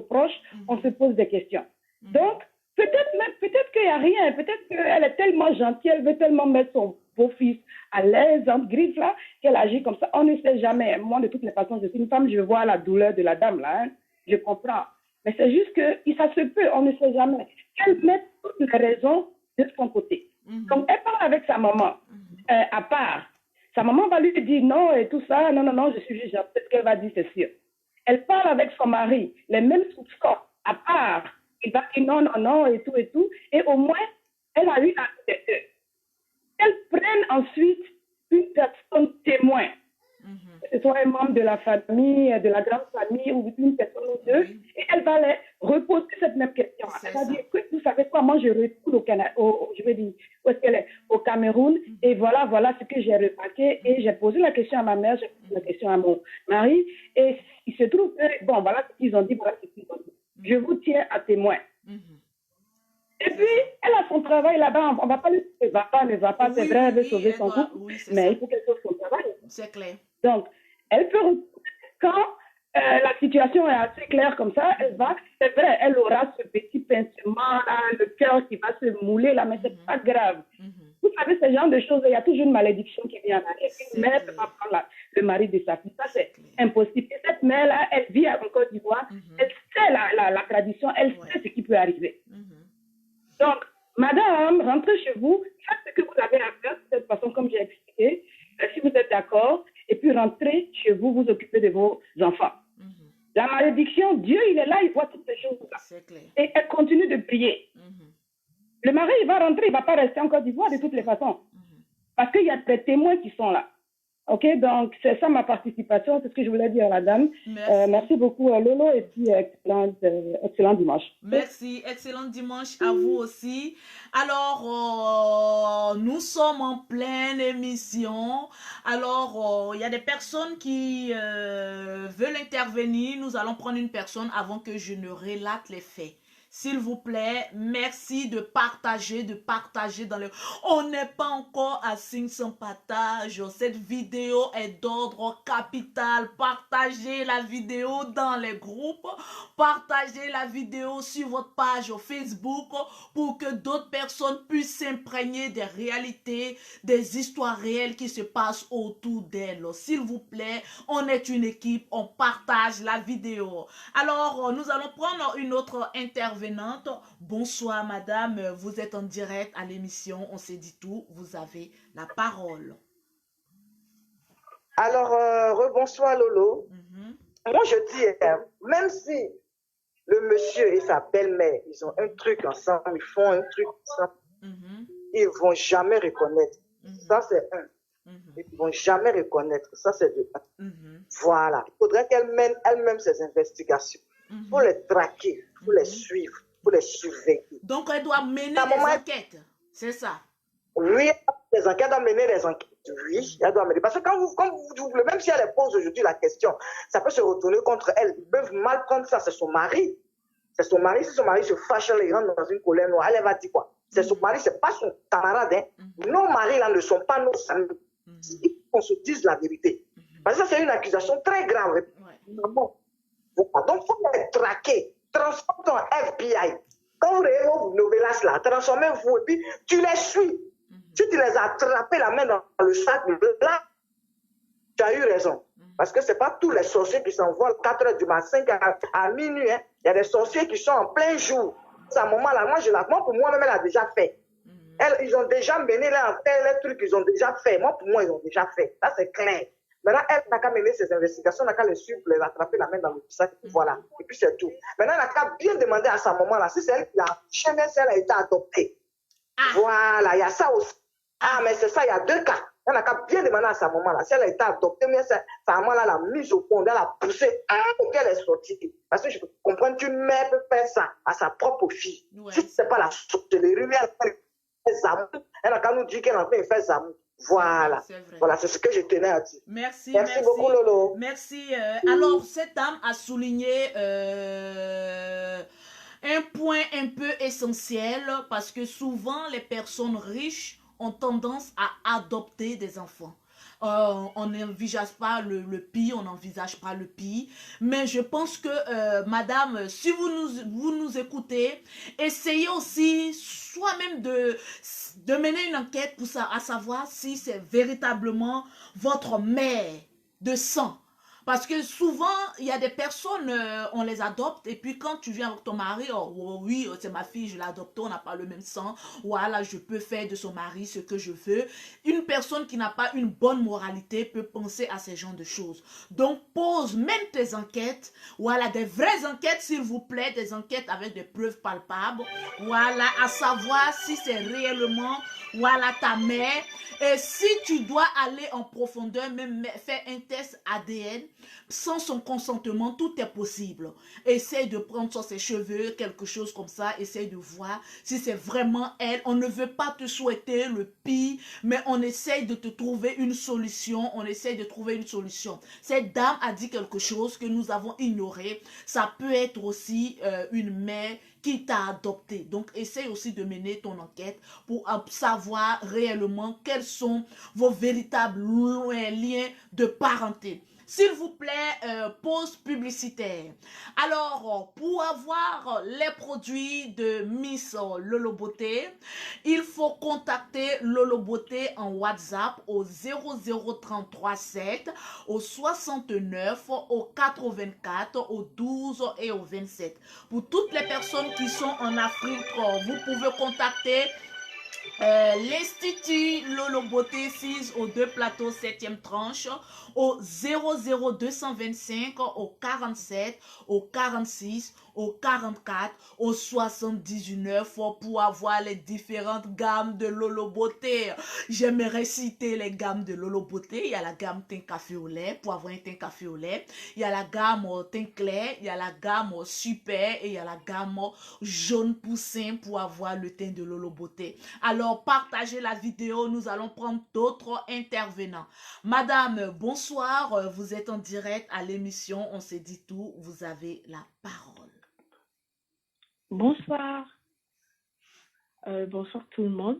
proche, on se pose des questions. Donc, peut-être qu'il n'y a rien, peut-être qu'elle est tellement gentille, elle veut tellement mettre son beau-fils à l'aise, en griffe là, qu'elle agit comme ça. On ne sait jamais. Moi, de toutes les façons, je suis une femme, je vois la douleur de la dame là, hein. Je comprends. Mais c'est juste que ça se peut, on ne sait jamais. Qu'elle mette toutes les raisons de son côté. Donc, elle parle avec sa maman, à part. Sa maman va lui dire non et tout ça, non, je suis juge, peut-être qu'elle va dire c'est sûr. Elle parle avec son mari, les mêmes soupçons, à part. Il va dire non, et tout. Et au moins, elle a eu la tête. Qu'elle prenne ensuite une personne témoin. Que ce soit un membre de la famille, de la grande famille, ou une personne ou deux. Et elle va les reposer cette même question. Elle va dire, écoute, vous savez quoi, moi je retourne au Canada, je vais dire, où est-ce qu'elle est? Au Cameroun. Et voilà ce que j'ai remarqué. Et j'ai posé la question à ma mère, j'ai posé la question à mon mari. Et il se trouve que, bon, voilà ce qu'ils ont dit, voilà ce qu'ils ont dit. Je vous tiens à témoin. Et puis, elle a son travail là-bas. On ne va pas lui dire, ne va pas, c'est vrai, elle veut sauver son couple. Mais il faut qu'elle fasse son travail. C'est clair. Donc, elle peut, quand la situation est assez claire comme ça, elle va, c'est vrai, elle aura ce petit pincement là, le cœur qui va se mouler là, mais c'est pas grave. Vous savez, ce genre de choses, il y a toujours une malédiction qui vient là. Et une mère ne peut pas prendre le mari de sa fille. Ça, c'est impossible. Et cette mère-là, elle vit en Côte d'Ivoire, elle sait la tradition, elle sait ce qui peut arriver. Donc, madame, rentrez chez vous, faites ce que vous avez à faire, de cette façon, comme j'ai expliqué, si vous êtes d'accord, et puis rentrez chez vous, vous occupez de vos enfants. La malédiction, Dieu, il est là, il voit toutes ces choses-là. Et elle continue de prier. Le mari, il va rentrer, il ne va pas rester en Côte d'Ivoire de toutes les façons. Parce qu'il y a des témoins qui sont là. Ok, donc c'est ça ma participation, c'est ce que je voulais dire à la dame. Merci beaucoup Lolo et puis excellent dimanche. Merci, excellent dimanche à vous aussi. Alors, nous sommes en pleine émission. Alors, il y a des personnes qui veulent intervenir. Nous allons prendre une personne avant que je ne relate les faits. S'il vous plaît, merci de partager dans le... On n'est pas encore à 500 partages. Cette vidéo est d'ordre capital. Partagez la vidéo dans les groupes. Partagez la vidéo sur votre page Facebook pour que d'autres personnes puissent s'imprégner des réalités, des histoires réelles qui se passent autour d'elles. S'il vous plaît, on est une équipe, on partage la vidéo. Alors, nous allons prendre une autre intervenante. Bonsoir madame, vous êtes en direct à l'émission On s'est dit tout, vous avez la parole. Alors, rebonsoir Lolo. Moi je dis, même si le monsieur et sa belle-mère, ils ont un truc ensemble, ils font un truc ensemble, ils ne vont jamais reconnaître. Ça c'est un. Ils ne vont jamais reconnaître. Ça c'est deux. Voilà. Il faudrait qu'elle mène elle-même ses investigations. Il faut les traquer, il faut les suivre, il faut les surveiller. Donc, elle doit mener des enquêtes, c'est ça? Oui, les enquêtes, elle doit mener des enquêtes. Oui, elle doit mener. Parce que quand vous même si elle pose aujourd'hui la question, ça peut se retourner contre elle. Ils peuvent mal prendre ça, c'est son mari. C'est son mari. Si son mari se fâche, elle rentre dans une colère noire, elle va dire quoi? C'est son mari, c'est pas son camarade. Hein. Nos maris là ne sont pas nos amis. Il faut qu'on se dise la vérité. Parce que ça, c'est une accusation très grave. Donc, il faut les traquer. Transforme ton FBI. Quand vous voyez vos novelas là, transformez-vous et puis tu les suis. Si tu les as attrapés la main dans le sac, là, tu as eu raison. Parce que ce n'est pas tous les sorciers qui s'envolent 4 h du matin, 5 à minuit. Hein. Il y a des sorciers qui sont en plein jour. C'est un moment-là, moi, pour moi-même, elle a déjà fait. Ils ont déjà mené les trucs qu'ils ont déjà fait. Moi, pour moi, ils ont déjà fait. Ça, c'est clair. Maintenant, elle n'a qu'à mener ses investigations, n'a qu'à les suivre, les attraper la main dans le sac, voilà. Et puis c'est tout. Maintenant, elle n'a qu'à bien demander à sa maman-là, si c'est elle qui a accouché, mais si elle a été adoptée. Voilà, il y a ça aussi. Ah, mais c'est ça, il y a deux cas. Elle n'a qu'à bien demander à sa maman-là, si elle a été adoptée, mais sa maman-là l'a mise au fond, elle a poussé, pour qu'elle est sortie. Parce que je peux comprendre qu'une mère peut faire ça à sa propre fille. Si ce n'est pas la sorcellerie, elle n'a qu'à nous dire qu'elle en fait faire ça. Voilà, voilà, c'est ce que je tenais à dire. Merci beaucoup Lolo. Merci. Alors, cette dame a souligné un point un peu essentiel parce que souvent les personnes riches ont tendance à adopter des enfants. On n'envisage pas le pire, on n'envisage pas le pire. Mais je pense que, madame, si vous nous écoutez, essayez aussi soi-même de mener une enquête pour ça, à savoir si c'est véritablement votre mère de sang. Parce que souvent, il y a des personnes, on les adopte, et puis quand tu viens avec ton mari, oh, oui, c'est ma fille, je l'ai adoptée, on n'a pas le même sang, voilà, je peux faire de son mari ce que je veux. Une personne qui n'a pas une bonne moralité peut penser à ce genre de choses. Donc, pose même tes enquêtes, voilà, des vraies enquêtes, s'il vous plaît, des enquêtes avec des preuves palpables, voilà, à savoir si c'est réellement, voilà, ta mère. Et si tu dois aller en profondeur, même faire un test ADN, sans son consentement, tout est possible. Essaye de prendre sur ses cheveux, quelque chose comme ça, essaye de voir si c'est vraiment elle. On ne veut pas te souhaiter le pire, mais on essaye de te trouver une solution, Cette dame a dit quelque chose que nous avons ignoré. Ça peut être aussi une mère qui t'a adopté. Donc, essaye aussi de mener ton enquête pour savoir réellement quels sont vos véritables liens de parenté. S'il vous plaît, pause publicitaire. Alors, pour avoir les produits de Miss Lolo Beauté, il faut contacter Lolo Beauté en WhatsApp au 00337, au 69, au 84, au 12 et au 27. Pour toutes les personnes qui sont en Afrique, vous pouvez contacter L'Institut Lolo Beauté 6 aux 2 plateaux 7e tranche au 00225 au 47 au 46 au 44 au 79 pour avoir les différentes gammes de Lolo Beauté. J'aimerais citer les gammes de Lolo Beauté. Il y a la gamme teint café au lait pour avoir un teint café au lait. Il y a la gamme teint clair, il y a la gamme super et il y a la gamme jaune poussin pour avoir le teint de Lolo Beauté. Alors partagez la vidéo, nous allons prendre d'autres intervenants. Madame, bonsoir, vous êtes en direct à l'émission On s'est dit tout, vous avez la parole. Bonsoir. Bonsoir tout le monde.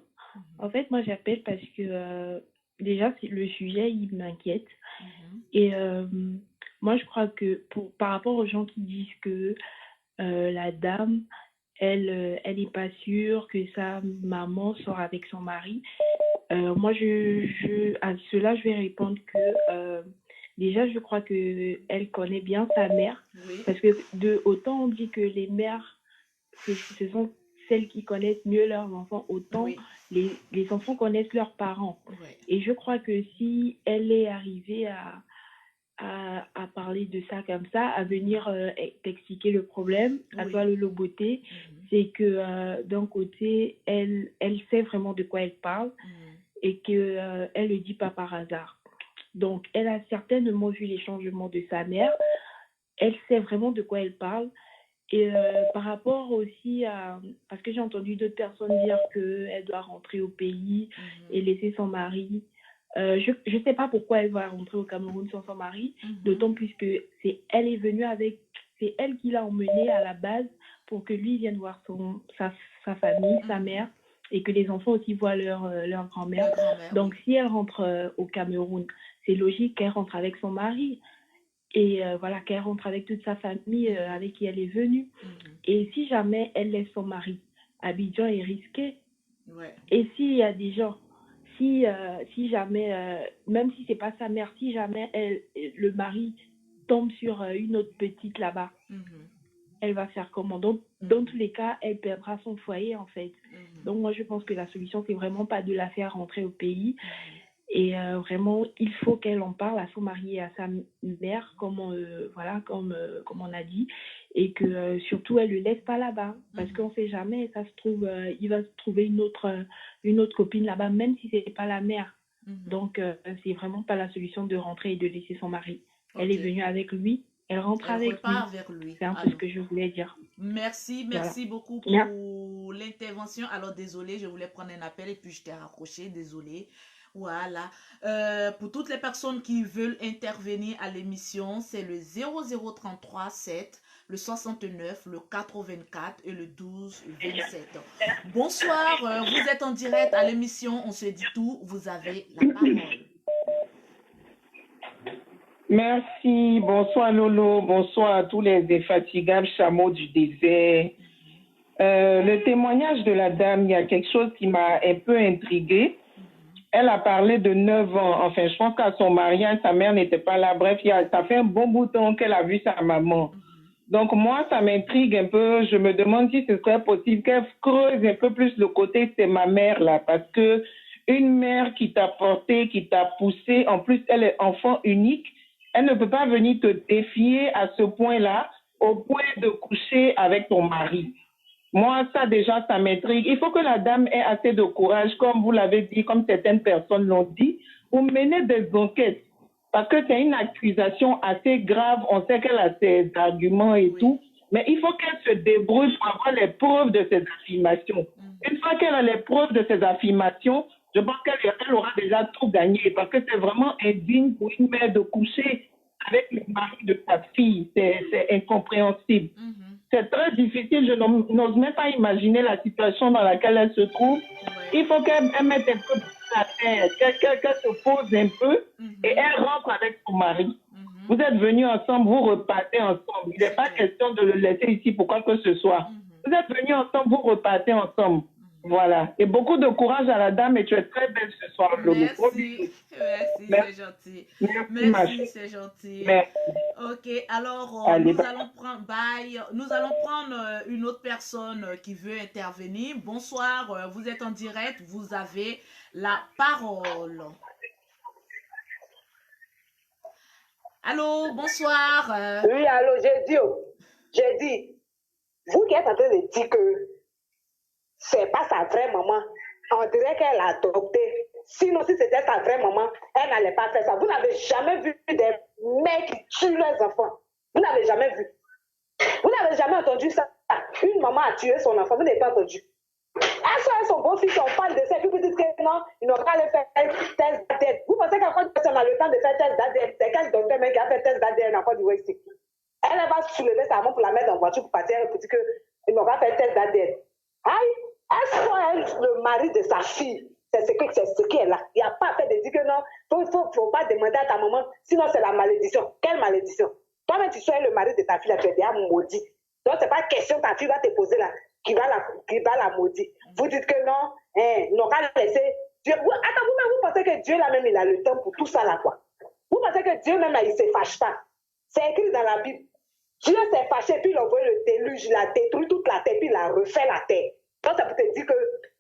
En fait, moi j'appelle parce que déjà le sujet il m'inquiète. Et moi je crois que par rapport aux gens qui disent que la dame, elle est pas sûre que sa maman sort avec son mari. Moi à cela je vais répondre que déjà je crois que elle connaît bien sa mère. Oui. Parce que autant on dit que les mères ce sont celles qui connaissent mieux leurs enfants, autant oui. les enfants connaissent leurs parents. Oui. Et je crois que si elle est arrivée à parler de ça comme ça, à venir t'expliquer le problème, oui. à toi Lolo Beauté, c'est que d'un côté, elle sait vraiment de quoi elle parle et qu'elle ne le dit pas par hasard. Donc, elle a certainement vu les changements de sa mère, elle sait vraiment de quoi elle parle. Et par rapport aussi à... Parce que j'ai entendu d'autres personnes dire qu'elle doit rentrer au pays et laisser son mari. Je ne sais pas pourquoi elle va rentrer au Cameroun sans son mari, d'autant plus que c'est elle qui l'a emmené à la base pour que lui vienne voir sa famille, sa mère, et que les enfants aussi voient leur grand-mère. Donc si elle rentre au Cameroun, c'est logique qu'elle rentre avec son mari. Et voilà, qu'elle rentre avec toute sa famille avec qui elle est venue. Et si jamais elle laisse son mari, Abidjan est risqué. Ouais. Et s'il y a des gens, si jamais, même si c'est pas sa mère, si jamais le mari tombe sur une autre petite là-bas, elle va faire comment? Donc, dans tous les cas, elle perdra son foyer en fait. Donc moi je pense que la solution, c'est vraiment pas de la faire rentrer au pays. Et vraiment, il faut qu'elle en parle à son mari et à sa mère, comme on a dit, et que surtout, elle ne le laisse pas là-bas, parce qu'on ne sait jamais, ça se trouve, il va se trouver une autre copine là-bas, même si ce n'est pas la mère. Donc, c'est vraiment pas la solution de rentrer et de laisser son mari. Okay. Elle est venue avec lui, elle rentre avec lui. C'est un peu ce que je voulais dire. Merci beaucoup pour l'intervention. Alors, désolée, je voulais prendre un appel et puis je t'ai raccroché, désolée. Voilà. Pour toutes les personnes qui veulent intervenir à l'émission, c'est le 0033 7, le 69, le 84 et le 12 27. Bonsoir, vous êtes en direct à l'émission On se dit tout, vous avez la parole. Merci, bonsoir Lolo, bonsoir à tous les infatigables chameaux du désert. Le témoignage de la dame, il y a quelque chose qui m'a un peu intriguée. Elle a parlé de 9 ans. Enfin, je pense qu'à son mariage, sa mère n'était pas là. Bref, ça fait un bon bout de temps qu'elle a vu sa maman. Donc, moi, ça m'intrigue un peu. Je me demande si ce serait possible qu'elle creuse un peu plus le côté c'est ma mère là. Parce que une mère qui t'a porté, qui t'a poussé, en plus, elle est enfant unique. Elle ne peut pas venir te défier à ce point-là, au point de coucher avec ton mari. Moi, ça déjà, ça m'intrigue. Il faut que la dame ait assez de courage, comme vous l'avez dit, comme certaines personnes l'ont dit, pour mener des enquêtes. Parce que c'est une accusation assez grave. On sait qu'elle a ses arguments et tout. Mais il faut qu'elle se débrouille pour avoir les preuves de ses affirmations. Une fois qu'elle a les preuves de ses affirmations, je pense qu'elle aura déjà tout gagné. Parce que c'est vraiment indigne pour une mère de coucher avec le mari de sa fille. C'est incompréhensible. C'est très difficile, je n'ose même pas imaginer la situation dans laquelle elle se trouve. Il faut qu'elle mette un peu à terre, qu'elle se pose un peu et elle rentre avec son mari. Vous êtes venus ensemble, vous repartez ensemble. Il n'est pas question de le laisser ici pour quoi que ce soit. Vous êtes venus ensemble, vous repartez ensemble. Voilà. Et beaucoup de courage à la dame et tu es très belle ce soir, Lolo. Merci, merci, c'est gentil. Merci, c'est gentil. Merci. Ok, alors Allez, nous allons prendre, bye. Nous allons prendre une autre personne qui veut intervenir. Bonsoir, vous êtes en direct, vous avez la parole. Allô, bonsoir. Oui, allô, j'ai dit, vous qui êtes en train de dire que c'est pas sa vraie maman, on dirait qu'elle a adopté. Sinon, si c'était sa vraie maman, elle n'allait pas faire ça. Vous n'avez jamais vu des mecs qui tuent leurs enfants. Vous n'avez jamais vu. Vous n'avez jamais entendu ça. Une maman a tué son enfant, vous n'avez pas entendu. Elle soit son beau-fils, on parle de ça, puis vous dites que non, ils n'ont pas allé faire test d'ADN. Vous pensez qu'à quoi personne a le temps de faire test d'ADN? C'est quel docteur même qui a fait test d'ADN en Côte d'Ivoire ici? Elle va soulever sa maman pour la mettre en voiture pour partir et pour dire qu'ils n'ont pas fait test d'ADN. Aïe, est-ce que le mari de sa fille, c'est ce qui est là? Il n'y a pas fait de dire que non, il ne faut pas demander à ta maman, sinon c'est la malédiction. Quelle malédiction? Toi-même, tu sois le mari de ta fille, là, tu es déjà maudit. Donc, ce n'est pas question que ta fille va te poser là, qui va la maudire. Vous dites que non, ils n'ont pas laissé Dieu. Attends, vous-même, vous pensez que Dieu là-même, il a le temps pour tout ça là, quoi? Vous pensez que Dieu même, là, il ne se fâche pas? C'est écrit dans la Bible. Dieu s'est fâché, puis il a envoyé le déluge, il a détruit toute la terre, puis il a refait la terre. Donc, ça peut te dire que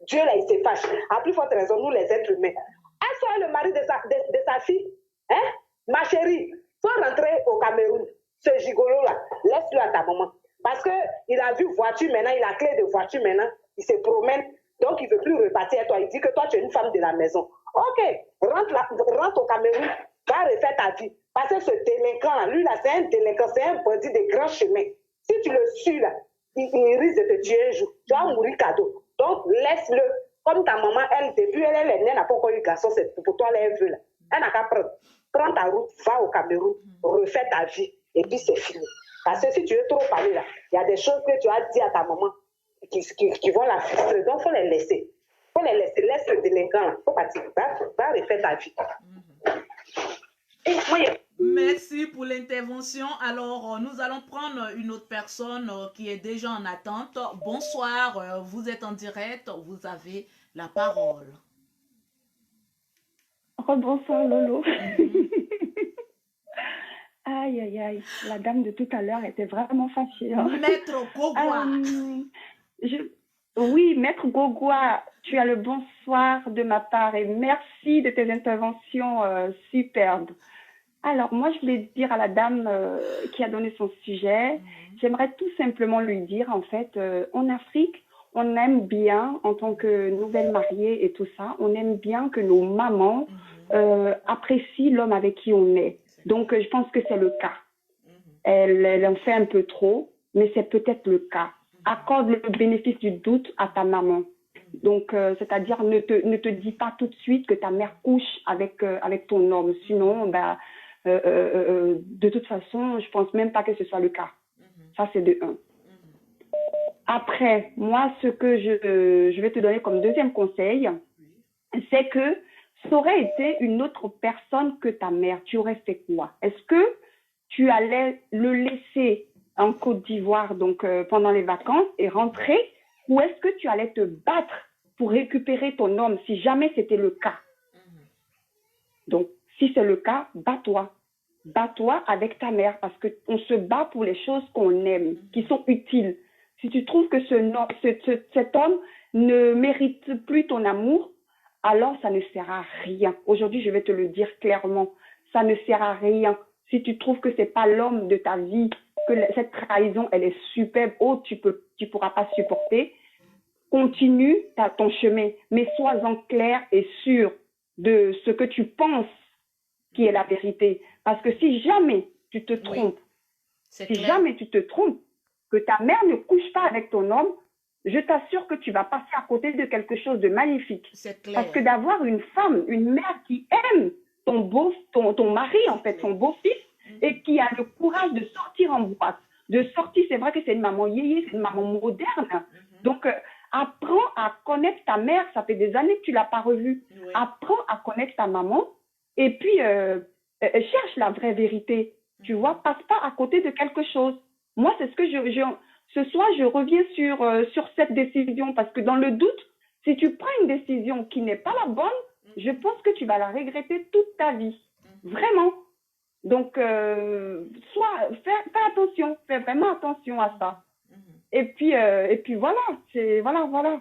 Dieu, là, il se fâche. À plus forte raison, nous, les êtres humains. Elle soit le mari de sa fille. Hein? Ma chérie, faut rentrer au Cameroun. Ce gigolo-là, laisse-le à ta maman. Parce qu'il a vu voiture maintenant, il a clé de voiture maintenant, il se promène, donc il ne veut plus repartir à toi. Il dit que toi, tu es une femme de la maison. Ok, rentre au Cameroun, va refaire ta vie. Parce que ce délinquant-là, lui, là, c'est un délinquant, c'est un bandit de grand chemin. Si tu le suis, là, il risque de te tuer un jour. Tu vas mourir cadeau. Donc, laisse-le. Comme ta maman, elle, depuis elle est née, n'a pas encore eu garçon, c'est pour toi, elle veut, là. Elle n'a qu'à prendre. Prends ta route, va au Cameroun, refais ta vie, et puis c'est fini. Parce que si tu veux trop parler, là, il y a des choses que tu as dit à ta maman qui vont la frustrer. Donc, il faut les laisser. Il faut les laisser. Laisse le délinquant, là. Il faut partir. Va refaire ta vie. Merci pour l'intervention. Alors, nous allons prendre une autre personne qui est déjà en attente. Bonsoir, vous êtes en direct, vous avez la parole. Bonsoir Lolo. Aïe, aïe, aïe. La dame de tout à l'heure était vraiment fâchée. Hein. Maître Gogoua. Oui, Maître Gogoua, tu as le bonsoir de ma part et merci de tes interventions superbes. Alors, moi, je voulais dire à la dame qui a donné son sujet, j'aimerais tout simplement lui dire, en fait, en Afrique, on aime bien, en tant que nouvelle mariée et tout ça, on aime bien que nos mamans apprécient l'homme avec qui on est. Donc, je pense que c'est le cas. Elle en fait un peu trop, mais c'est peut-être le cas. Accorde le bénéfice du doute à ta maman. Donc, c'est-à-dire, ne te dis pas tout de suite que ta mère couche avec ton homme. Sinon, bah, de toute façon, je pense même pas que ce soit le cas. Ça, c'est de 1. Après, moi, ce que je vais te donner comme deuxième conseil, c'est que ça aurait été une autre personne que ta mère. Tu aurais fait quoi? Est-ce que tu allais le laisser en Côte d'Ivoire donc pendant les vacances et rentrer, ou est-ce que tu allais te battre pour récupérer ton homme si jamais c'était le cas? Donc, si c'est le cas, bats-toi. Bats-toi avec ta mère parce qu'on se bat pour les choses qu'on aime, qui sont utiles. Si tu trouves que cet homme ne mérite plus ton amour, alors ça ne sert à rien. Aujourd'hui, je vais te le dire clairement, ça ne sert à rien. Si tu trouves que c'est pas l'homme de ta vie, que cette trahison, elle est superbe, tu pourras pas supporter, continue ton chemin, mais sois-en clair et sûr de ce que tu penses qui est la vérité. Parce que si jamais tu te trompes, que ta mère ne couche pas avec ton homme, je t'assure que tu vas passer à côté de quelque chose de magnifique. Parce que d'avoir une femme, une mère qui aime ton mari, en fait, son beau-fils, et qui a le courage de sortir en boîte, de sortir, c'est vrai que c'est une maman yéyé, c'est une maman moderne. Donc, apprends à connaître ta mère, ça fait des années que tu ne l'as pas revue. Apprends à connaître ta maman, et puis cherche la vraie vérité. Tu vois, passe pas à côté de quelque chose. Moi, c'est ce que ce soir, je reviens sur cette décision parce que dans le doute, Si tu prends une décision qui n'est pas la bonne, je pense que tu vas la regretter toute ta vie. Vraiment. Donc, fais attention, fais vraiment attention à ça. Et puis voilà, voilà.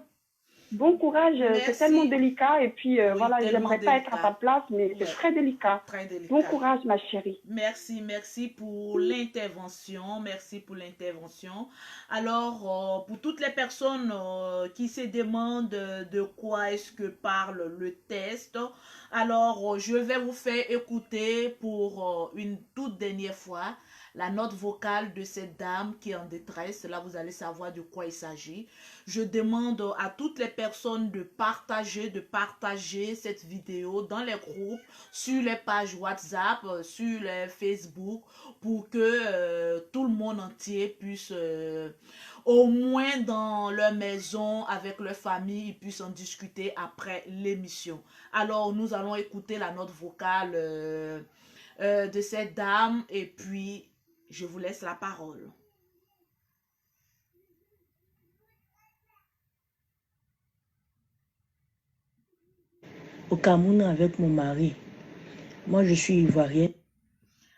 Bon courage, c'est tellement délicat. Et puis voilà, j'aimerais pas être à ta place, mais c'est très délicat. Très délicat. Bon courage, ma chérie. Merci pour l'intervention. Merci pour l'intervention. Alors, pour toutes les personnes qui se demandent de quoi est-ce que parle le test, alors je vais vous faire écouter pour une toute dernière fois la note vocale de cette dame qui est en détresse. Là, vous allez savoir de quoi il s'agit. Je demande à toutes les personnes de partager cette vidéo dans les groupes, sur les pages WhatsApp, sur les Facebook, pour que tout le monde entier puisse, au moins dans leur maison, avec leur famille, ils puissent en discuter après l'émission. Alors, nous allons écouter la note vocale de cette dame et puis je vous laisse la parole. Au Cameroun avec mon mari. Moi, je suis ivoirienne.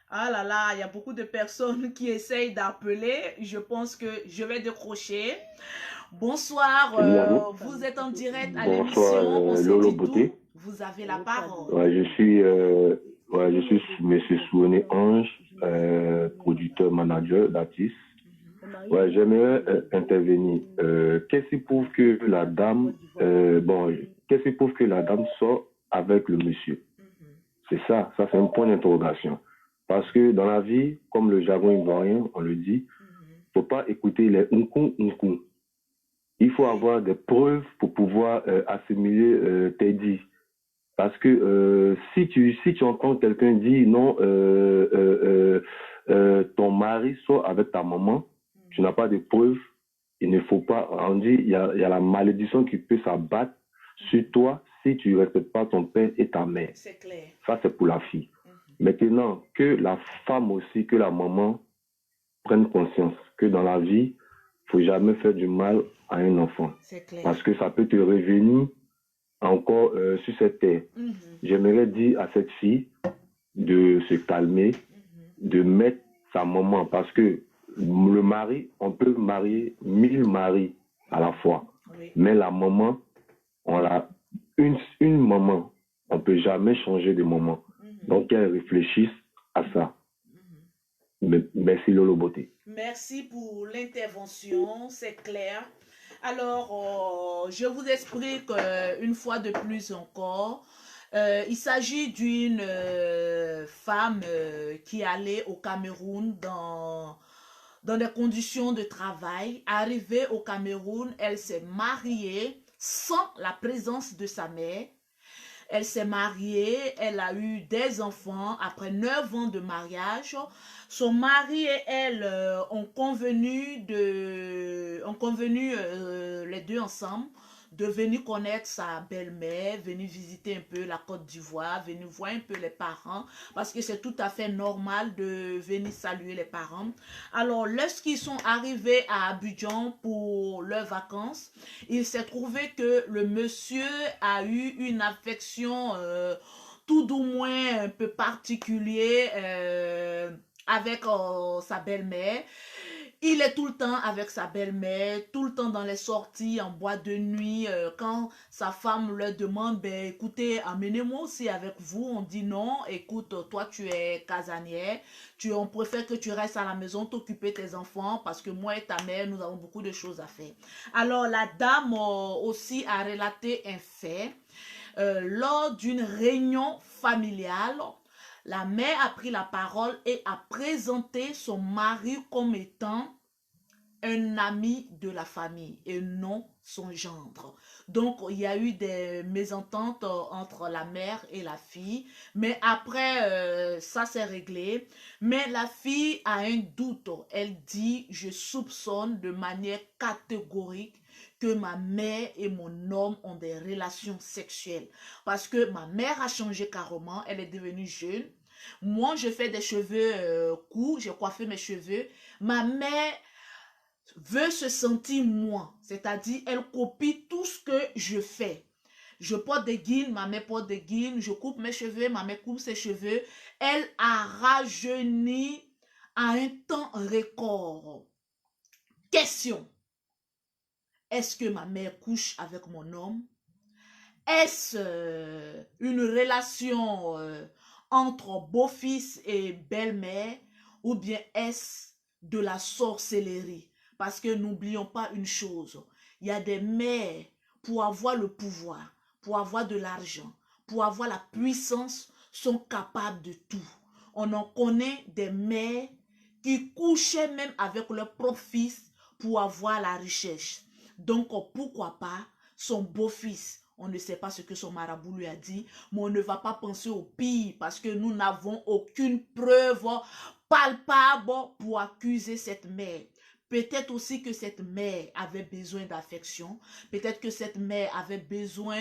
Ah là là, il y a beaucoup de personnes qui essayent d'appeler. Je pense que je vais décrocher. Bonsoir, vous êtes en direct à l'émission. Lolo Beauté. Vous avez la parole. Ouais, je suis Monsieur Souvené Ange, producteur, manager d'artiste. Ouais, j'aimerais intervenir. Qu'est-ce qui prouve que la dame, qu'est-ce qui prouve que la dame sort avec le monsieur? C'est ça c'est un point d'interrogation. Parce que dans la vie, comme le jargon ivoirien, on le dit, faut pas écouter les unkou. Il faut avoir des preuves pour pouvoir assimiler tes dits. Parce que si tu entends quelqu'un dire non, ton mari sort avec ta maman, tu n'as pas de preuves, il ne faut pas, on dit, il y a la malédiction qui peut s'abattre sur toi si tu ne respectes pas ton père et ta mère. C'est clair. Ça, c'est pour la fille. Maintenant, que la femme aussi, que la maman prenne conscience que dans la vie, il ne faut jamais faire du mal à un enfant. C'est clair. Parce que ça peut te revenir encore sur cette terre. J'aimerais dire à cette fille de se calmer, de mettre sa maman, parce que le mari, on peut marier 1000 maris à la fois. Oui. Mais la maman, on a une maman. On ne peut jamais changer de maman. Donc, qu'elle réfléchisse à ça. Merci Lolo Beauté. Merci pour l'intervention, c'est clair. Alors, je vous explique une fois de plus encore. Il s'agit d'une femme qui allait au Cameroun dans des conditions de travail. Arrivée au Cameroun, elle s'est mariée sans la présence de sa mère. Elle s'est mariée, elle a eu des enfants après 9 ans de mariage. Son mari et elle ont convenu les deux ensemble de venir connaître sa belle-mère, venir visiter un peu la Côte d'Ivoire, venir voir un peu les parents, parce que c'est tout à fait normal de venir saluer les parents. Alors, lorsqu'ils sont arrivés à Abidjan pour leurs vacances, il s'est trouvé que le monsieur a eu une affection tout du moins un peu particulière avec sa belle-mère. Il est tout le temps avec sa belle-mère, tout le temps dans les sorties, en boîte de nuit. Quand sa femme leur demande, ben écoutez, amenez-moi aussi avec vous. On dit non, écoute, toi tu es casanière, on préfère que tu restes à la maison, t'occuper tes enfants, parce que moi et ta mère, nous avons beaucoup de choses à faire. Alors la dame aussi a relaté un fait. Lors d'une réunion familiale, la mère a pris la parole et a présenté son mari comme étant un ami de la famille et non son gendre. Donc, il y a eu des mésententes entre la mère et la fille. Mais après, ça s'est réglé. Mais la fille a un doute. Elle dit, je soupçonne de manière catégorique que ma mère et mon homme ont des relations sexuelles. Parce que ma mère a changé carrément. Elle est devenue jeune. Moi, je fais des cheveux courts. J'ai coiffé mes cheveux. Ma mère veut se sentir moi. C'est-à-dire, elle copie tout ce que je fais. Je porte des guilles, ma mère porte des guilles. Je coupe mes cheveux, ma mère coupe ses cheveux. Elle a rajeuni à un temps record. Question. Est-ce que ma mère couche avec mon homme? Est-ce une relation entre beau-fils et belle-mère? Ou bien est-ce de la sorcellerie? Parce que n'oublions pas une chose. Il y a des mères, pour avoir le pouvoir, pour avoir de l'argent, pour avoir la puissance, sont capables de tout. On en connaît des mères qui couchaient même avec leur propre fils pour avoir la richesse. Donc, pourquoi pas son beau-fils? On ne sait pas ce que son marabout lui a dit, mais on ne va pas penser au pire parce que nous n'avons aucune preuve palpable pour accuser cette mère. Peut-être aussi que cette mère avait besoin d'affection. Peut-être que cette mère avait besoin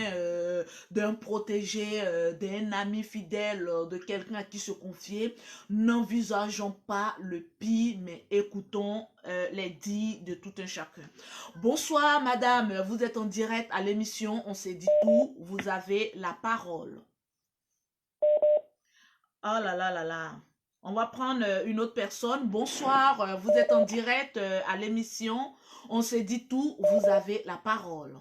d'un protégé, d'un ami fidèle, de quelqu'un à qui se confier. N'envisageons pas le pire, mais écoutons les dits de tout un chacun. Bonsoir, madame. Vous êtes en direct à l'émission On s'est dit tout. Vous avez la parole. Oh là là là là. On va prendre une autre personne. Bonsoir, vous êtes en direct à l'émission. On s'est dit tout, vous avez la parole.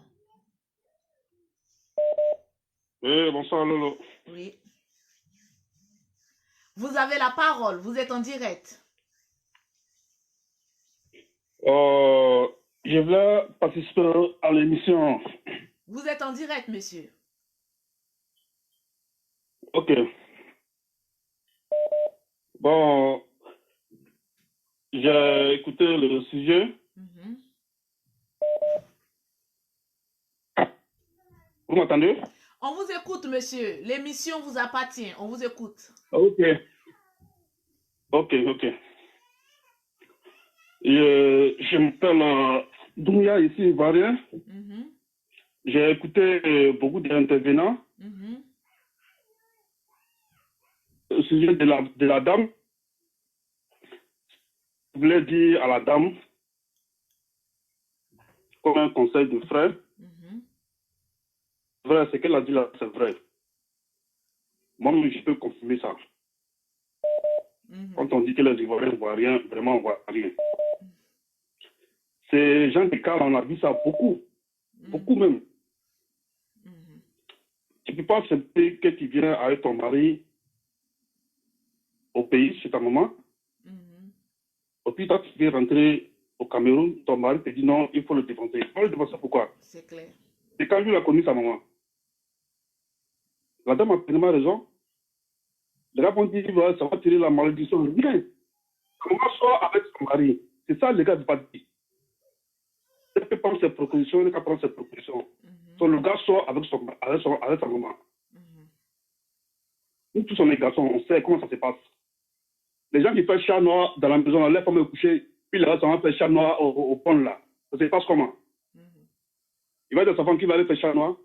Oui, bonsoir Lolo. Oui. Vous avez la parole, vous êtes en direct. Je voulais participer à l'émission. Vous êtes en direct, monsieur. Ok. Bon, j'ai écouté le sujet. Vous m'entendez? On vous écoute, monsieur. L'émission vous appartient. On vous écoute. Ok. Je m'appelle Doumbia, ici, Ivoirien. J'ai écouté beaucoup d'intervenants. Au sujet de la dame, je voulais dire à la dame, comme un conseil de frère, vrai, ce qu'elle a dit là, c'est vrai. Moi, je peux confirmer ça. Quand on dit que les Ivoiriens ne voient rien, vraiment, on ne voit rien. Ces gens de cas, on a vu ça beaucoup. Beaucoup même. Tu ne peux pas accepter que tu viens avec ton mari au pays, chez ta maman. Et puis, toi, tu viens rentrer au Cameroun, ton mari te dit non, il faut le défoncer. Il faut le défoncer pourquoi? C'est clair. C'est quand lui a connu sa maman. La dame a pleinement raison. Les gars vont dire, ça va tirer la malédiction. Rien. Comment soit avec son mari? C'est ça, les gars, du parti. Elle peut prendre ses propositions, elle peut prendre ses propositions. Donc, le gars sort avec sa maman. Nous tous, on est garçons, on sait comment ça se passe. Les gens qui font chat noir dans la maison, les femmes coucher, puis les gars, ça va faire chat noir au pont là. Ça se passe comment? Il va y avoir des enfants qui vont aller faire chat noir.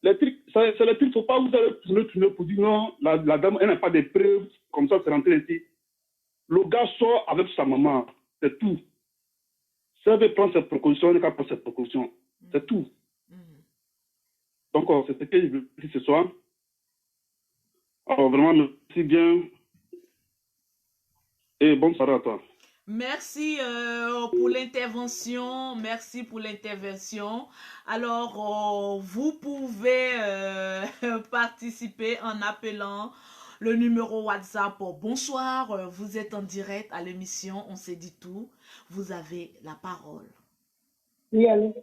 Les trucs, c'est les trucs, il ne faut pas vous aller tourner pour dire non, la dame, elle n'a pas de preuves, comme ça, c'est rentré ici. Le gars sort avec sa maman, c'est tout. Si elle veut prendre ses précautions, elle va prendre ses précautions. C'est tout. Donc, c'est ce que je veux dire ce soir. Alors, vraiment, merci bien. Et bonne soirée à toi. Merci pour l'intervention. Merci pour l'intervention. Alors, vous pouvez participer en appelant le numéro WhatsApp. Bonsoir, vous êtes en direct à l'émission On s'est dit tout. Vous avez la parole. Oui, allô?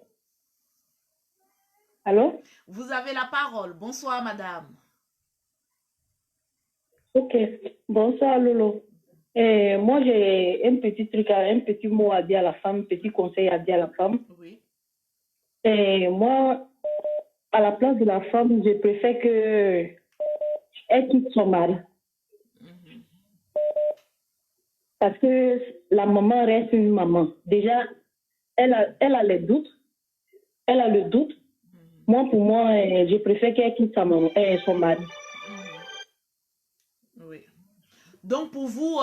Allô? Vous avez la parole. Bonsoir, madame. Ok. Bonsoir, Lolo. Moi, j'ai un petit truc, un petit mot à dire à la femme, un petit conseil à dire à la femme. Oui. Moi, à la place de la femme, je préfère qu'elle quitte son mari. Parce que la maman reste une maman. Déjà, elle a les doutes. Elle a le doute. Moi, pour moi, je préfère qu'elle quitte sa maman, son mari. Oui. Donc pour vous,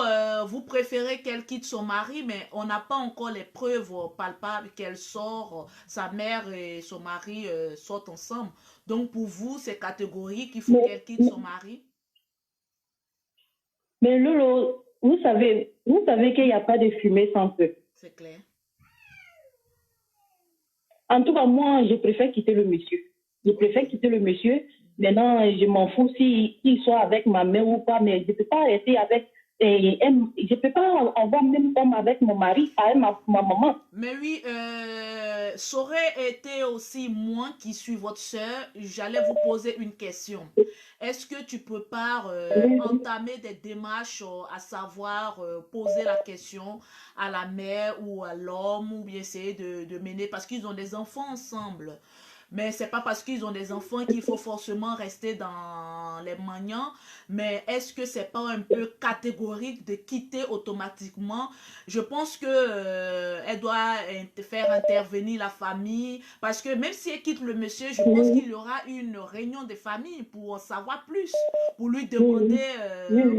vous préférez qu'elle quitte son mari, mais on n'a pas encore les preuves palpables qu'elle sort, sa mère et son mari sortent ensemble. Donc pour vous, c'est catégorique qu'il faut qu'elle quitte son mari? Mais Lolo, vous savez qu'il n'y a pas de fumée sans feu. C'est clair. En tout cas, moi, je préfère quitter le monsieur. Je préfère quitter le monsieur. Maintenant, je m'en fous s'il soit avec ma mère ou pas, mais je ne peux pas rester avec... je ne peux pas avoir même comme avec mon mari, avec ma maman. Mais oui, ça aurait été aussi moi qui suis votre soeur. J'allais vous poser une question. Est-ce que tu peux pas entamer des démarches, à savoir poser la question à la mère ou à l'homme, ou bien essayer de mener, parce qu'ils ont des enfants ensemble. Mais c'est pas parce qu'ils ont des enfants qu'il faut forcément rester dans les maniants. Mais est-ce que c'est pas un peu catégorique de quitter automatiquement? Je pense que elle doit faire intervenir la famille, parce que même si elle quitte le monsieur, je pense qu'il y aura une réunion de famille pour en savoir plus, pour lui demander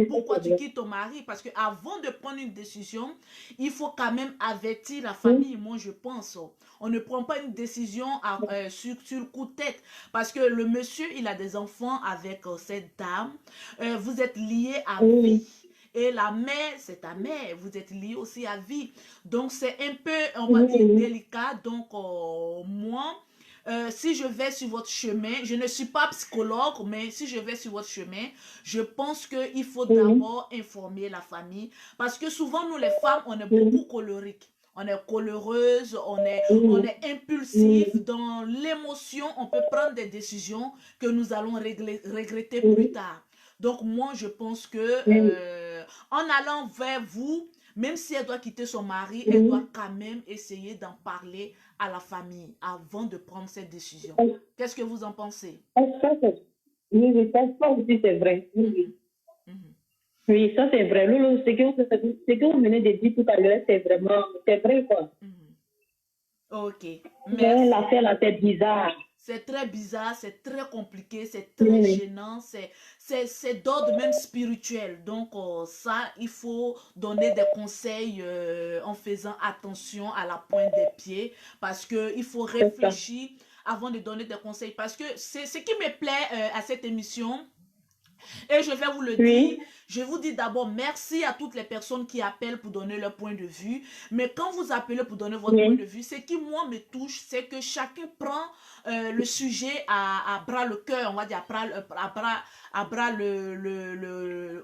pourquoi tu quittes ton mari. Parce que avant de prendre une décision, il faut quand même avertir la famille. Moi, je pense. On ne prend pas une décision sur le coup de tête. Parce que le monsieur, il a des enfants avec cette dame. Vous êtes liés à vie. Et la mère, c'est ta mère. Vous êtes liés aussi à vie. Donc, c'est un peu, on va dire, délicat. Donc, moi, si je vais sur votre chemin, je ne suis pas psychologue, mais si je vais sur votre chemin, je pense qu'il faut d'abord informer la famille. Parce que souvent, nous, les femmes, on est beaucoup colériques. On est colèreuse, on est impulsif. Dans l'émotion, on peut prendre des décisions que nous allons regretter plus tard. Donc, moi, je pense que en allant vers vous, même si elle doit quitter son mari, elle doit quand même essayer d'en parler à la famille avant de prendre cette décision. Qu'est-ce que vous en pensez? Oui, ça aussi, c'est vrai. Oui, ça c'est vrai. Loulou, ce que vous venez de dire tout à l'heure, c'est vrai quoi. Ok. Mais l'affaire là, c'est bizarre. C'est très bizarre, c'est très compliqué, c'est très gênant, c'est d'ordre même spirituel. Donc ça, il faut donner des conseils en faisant attention à la pointe des pieds, parce qu'il faut réfléchir avant de donner des conseils. Parce que c'est ce qui me plaît à cette émission. Et je vais vous le dire, je vous dis d'abord merci à toutes les personnes qui appellent pour donner leur point de vue. Mais quand vous appelez pour donner votre point de vue, ce qui moi me touche, c'est que chacun prend le sujet à bras le cœur, on va dire à bras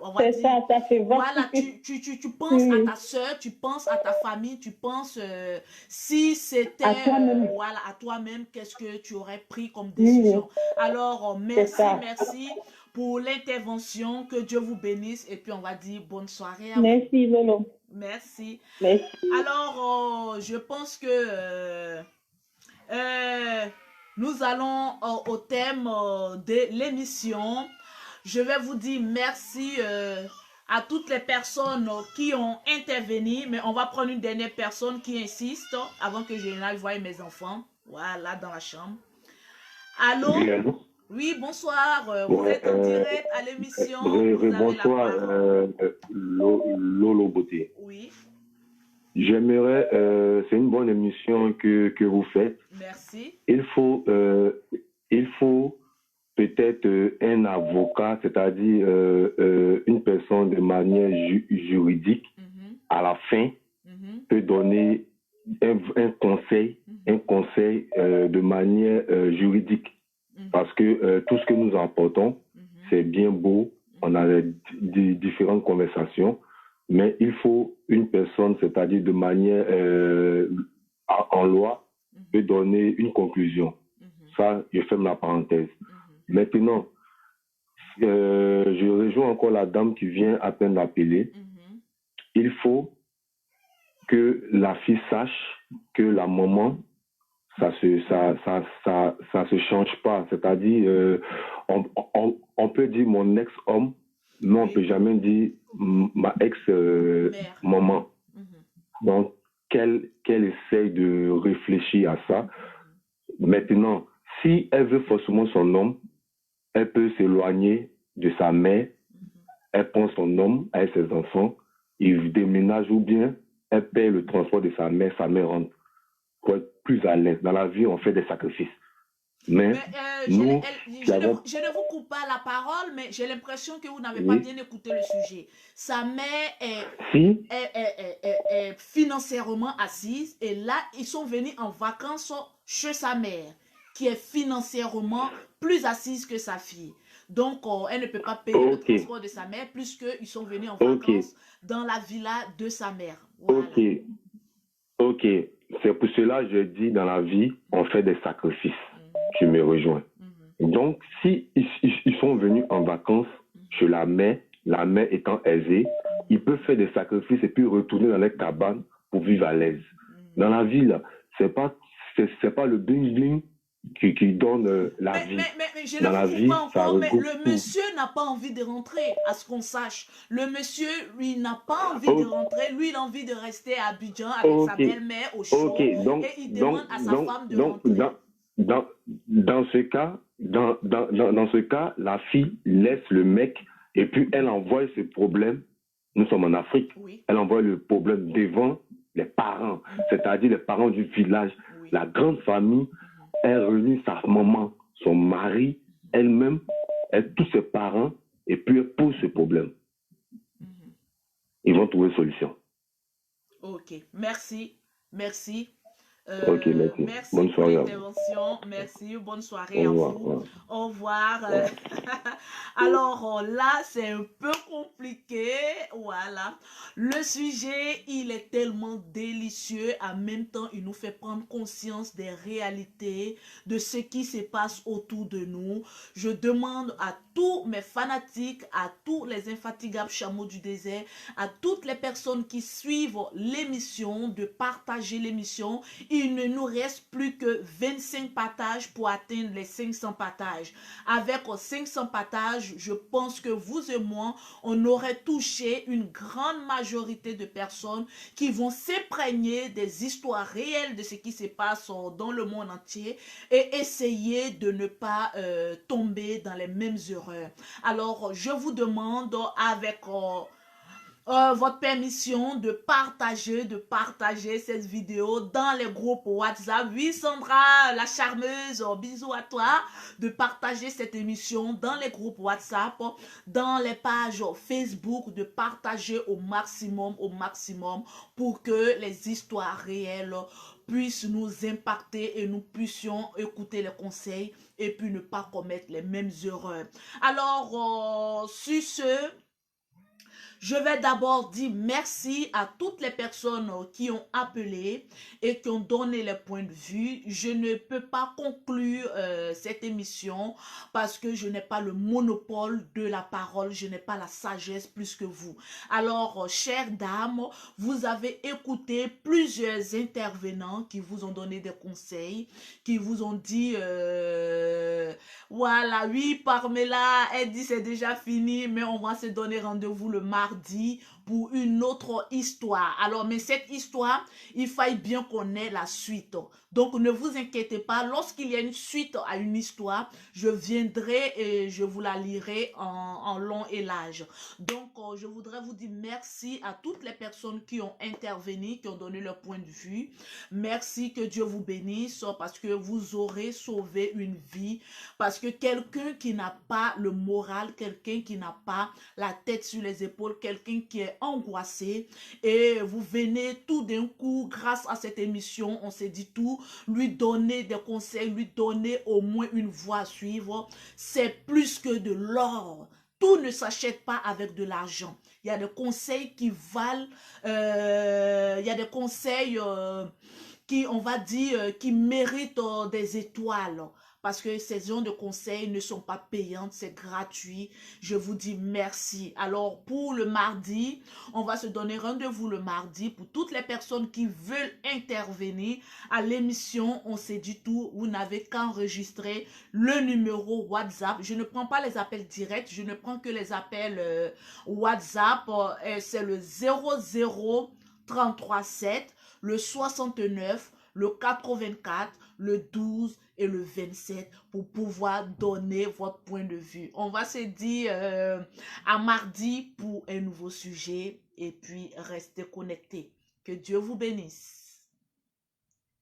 on va dire. Ça fait voilà, tu penses à ta soeur, tu penses à ta famille, tu penses si c'était à toi-même, qu'est-ce que tu aurais pris comme décision. Alors merci pour l'intervention, que Dieu vous bénisse, et puis on va dire bonne soirée à vous. Merci Lolo. Merci. Merci. Alors, je pense que nous allons au thème de l'émission. Je vais vous dire merci à toutes les personnes qui ont intervenu, mais on va prendre une dernière personne qui insiste avant que je n'aille voir mes enfants. Voilà, dans la chambre. Allô? Oui, allô? Oui, bonsoir. Vous êtes en direct à l'émission. Bonsoir, Lolo Beauté. Oui. J'aimerais, c'est une bonne émission que vous faites. Merci. Il faut peut-être un avocat, c'est-à-dire une personne de manière juridique, à la fin, peut donner un conseil de manière juridique. Parce que tout ce que nous apportons, c'est bien beau, on a différentes conversations, mais il faut une personne, c'est-à-dire de manière en loi, peut donner une conclusion. Ça, je ferme la parenthèse. Maintenant, je rejoins encore la dame qui vient à peine d'appeler. Il faut que la fille sache que la maman, ça se change pas. C'est-à-dire, on peut dire mon ex-homme, mais on peut jamais dire ma ex-maman. Donc, qu'elle essaye de réfléchir à ça. Maintenant, si elle veut forcément son homme, elle peut s'éloigner de sa mère elle prend son homme avec ses enfants, il déménage ou bien elle paie le transport de sa mère rentre pour être plus à l'aise. Dans la vie, on fait des sacrifices. Mais je nous, je ne vous coupe pas la parole, mais j'ai l'impression que vous n'avez pas bien écouté le sujet. Sa mère est financièrement assise et là, ils sont venus en vacances chez sa mère, qui est financièrement plus assise que sa fille. Donc, elle ne peut pas payer le transport de sa mère puisqu'ils sont venus en vacances dans la villa de sa mère. Voilà. Ok. C'est pour cela que je dis, dans la vie, on fait des sacrifices. Tu me rejoins. Donc, si ils sont venus en vacances chez la mère étant aisée, ils peuvent faire des sacrifices et puis retourner dans les cabanes pour vivre à l'aise. Dans la vie, là, c'est pas le bling-bling qui donne la vie. Mais je ne vous pas encore, mais le monsieur n'a pas envie de rentrer, à ce qu'on sache. Le monsieur, lui, n'a pas envie de rentrer. Lui, il a envie de rester à Abidjan avec sa belle-mère au chaud. Et il demande à sa femme de rentrer. Dans ce cas, la fille laisse le mec et puis elle envoie ses problèmes. Nous sommes en Afrique. Elle envoie le problème devant les parents, c'est-à-dire les parents du village. La grande famille, elle réunit sa maman, son mari, elle-même, tous ses parents, et puis elle pose ce problème. Ils vont trouver une solution. Ok, merci. Ok, merci. Merci bonne soirée pour l'intervention. Merci, bonne soirée à vous. Au revoir. Ouais. Alors là, c'est un peu compliqué. Voilà. Le sujet, il est tellement délicieux. En même temps, il nous fait prendre conscience des réalités, de ce qui se passe autour de nous. Je demande à tous mes fanatiques, à tous les infatigables chameaux du désert, à toutes les personnes qui suivent l'émission, de partager l'émission. Il ne nous reste plus que 25 partages pour atteindre les 500 partages. Avec 500 partages, je pense que vous et moi, on aurait touché une grande majorité de personnes qui vont s'imprégner des histoires réelles de ce qui se passe dans le monde entier et essayer de ne pas tomber dans les mêmes erreurs. Alors, je vous demande avec votre permission de partager cette vidéo dans les groupes WhatsApp. Oui, Sandra, la charmeuse, bisous à toi. De partager cette émission dans les groupes WhatsApp, dans les pages Facebook, de partager au maximum pour que les histoires réelles puissent nous impacter et nous puissions écouter les conseils et puis ne pas commettre les mêmes erreurs. Alors, sur ce, je vais d'abord dire merci à toutes les personnes qui ont appelé et qui ont donné les points de vue. Je ne peux pas conclure cette émission parce que je n'ai pas le monopole de la parole. Je n'ai pas la sagesse plus que vous. Alors, chères dames, vous avez écouté plusieurs intervenants qui vous ont donné des conseils, qui vous ont dit, voilà, oui, Parmela, elle dit c'est déjà fini, mais on va se donner rendez-vous le mardi pour une autre histoire. Alors, mais cette histoire, il faille bien qu'on ait la suite. Donc, ne vous inquiétez pas. Lorsqu'il y a une suite à une histoire, je viendrai et je vous la lirai en long et large. Donc, je voudrais vous dire merci à toutes les personnes qui ont intervenu, qui ont donné leur point de vue. Merci, que Dieu vous bénisse parce que vous aurez sauvé une vie. Parce que quelqu'un qui n'a pas le moral, quelqu'un qui n'a pas la tête sur les épaules, quelqu'un qui est angoissé et vous venez tout d'un coup, grâce à cette émission, on s'est dit tout, lui donner des conseils, lui donner au moins une voie à suivre, c'est plus que de l'or. Tout ne s'achète pas avec de l'argent. Il y a des conseils qui valent, il y a des conseils qui, on va dire, qui méritent des étoiles. Parce que ces genres de conseils ne sont pas payantes, c'est gratuit. Je vous dis merci. Alors, pour le mardi, on va se donner rendez-vous le mardi pour toutes les personnes qui veulent intervenir à l'émission. On s'est dit tout, vous n'avez qu'à enregistrer le numéro WhatsApp. Je ne prends pas les appels directs, je ne prends que les appels WhatsApp. C'est le 00 33 7, le 69, le 84, le 12 et le 27 pour pouvoir donner votre point de vue. On va se dire à mardi pour un nouveau sujet et puis restez connectés. Que Dieu vous bénisse.